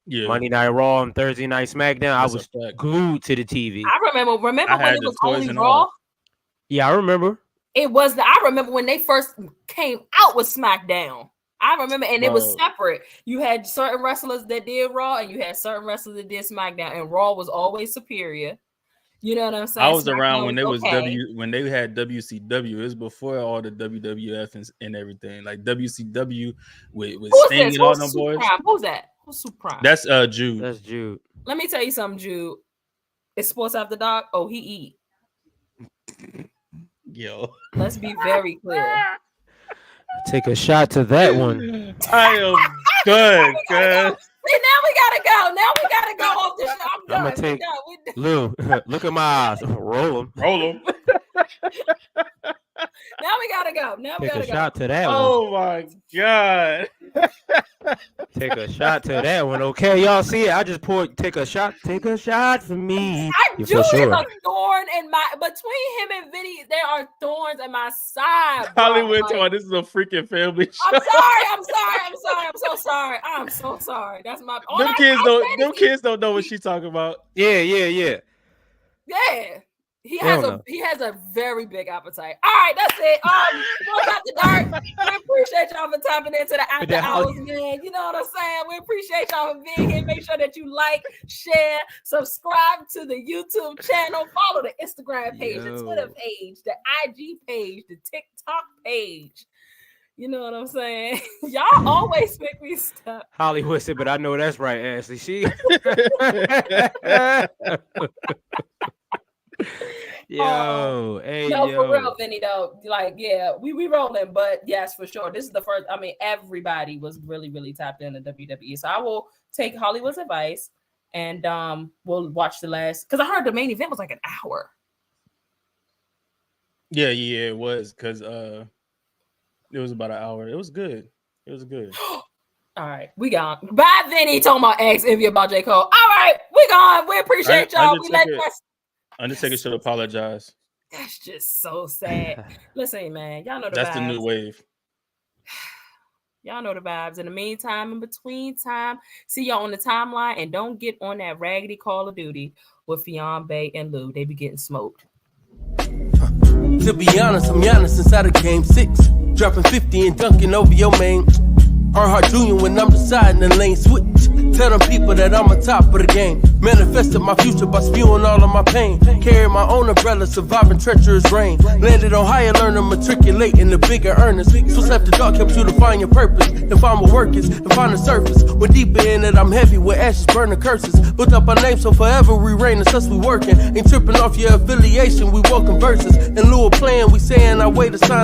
Yeah. Monday Night Raw and Thursday Night SmackDown. I was glued to the TV. I remember when it was only Raw. Yeah, I remember. I remember when they first came out with SmackDown. I remember, and it was separate. You had certain wrestlers that did Raw, and you had certain wrestlers that did SmackDown, and Raw was always superior. You know what I'm saying? I was around when they was when they had WCW. It was before all the WWF and everything. Like WCW with Sting and all them boys. Who's that? Who's Super Prime? That's Jude. That's Jude. Let me tell you something, Jude. It's Sports After Dark. Oh, he eat. Yo. Let's be very clear. Take a shot to that one. I am good, good. See, now we gotta go. Now we gotta go off the show. I'm done. I'm gonna take Lou. Look at my eyes. Roll them. Roll them. Now we gotta go. Now we Take gotta a go. shot to that one. Oh my god. Take a shot to that one. Okay, y'all see it. I just poured. Take a shot. Take a shot for me. Jude is a thorn in my between him and Vinny. There are thorns in my side. Hollywood told this is a freaking family show. I'm so sorry. I'm so sorry. That's my. Them kids don't know what she's talking about. Yeah. Yeah. He has a very big appetite. All right, that's it. Sports After Dark. We appreciate y'all for tapping into the after hours, man. You know what I'm saying? We appreciate y'all for being here. Make sure that you like, share, subscribe to the YouTube channel, follow the Instagram page, the Twitter page, the IG page, the TikTok page. You know what I'm saying? Y'all always make me stop. Hollywood said, but I know that's right, Ashley. She. For real, Vinny, though. Like, yeah, we rolling, but yes, for sure. This is the first. I mean, everybody was really, really tapped into WWE. So I will take Hollywood's advice and we'll watch the last, because I heard the main event was like an hour. Yeah, it was, because it was about an hour. It was good. All right, we gone. Bye, Vinny. Talking about X interview about J. Cole. All right, we gone. We appreciate y'all. Undertaker should apologize. That's just so sad. Listen, man, y'all know the vibes. That's the new wave. Y'all know the vibes. In the meantime, in between time, see y'all on the timeline, and don't get on that raggedy Call of Duty with Fionn, Bay, and Lou. They be getting smoked. To be honest, I'm Giannis inside of Game 6. Dropping 50 and dunking over your main. Earnhardt Jr. when I'm deciding the lane switch. Tell them people that I'm on top of the game. Manifested my future by spewing all of my pain. Carry my own umbrella, surviving treacherous rain. Landed on higher, learn to matriculate in the bigger earnest. So after dark helps you to find your purpose. And find what work is, and find the surface. When deeper in it, I'm heavy with ashes, burning curses. Built up our name, so forever we reign. It's us we working. Ain't tripping off your affiliation, we welcome verses. In lieu of playing, we saying our way to sign.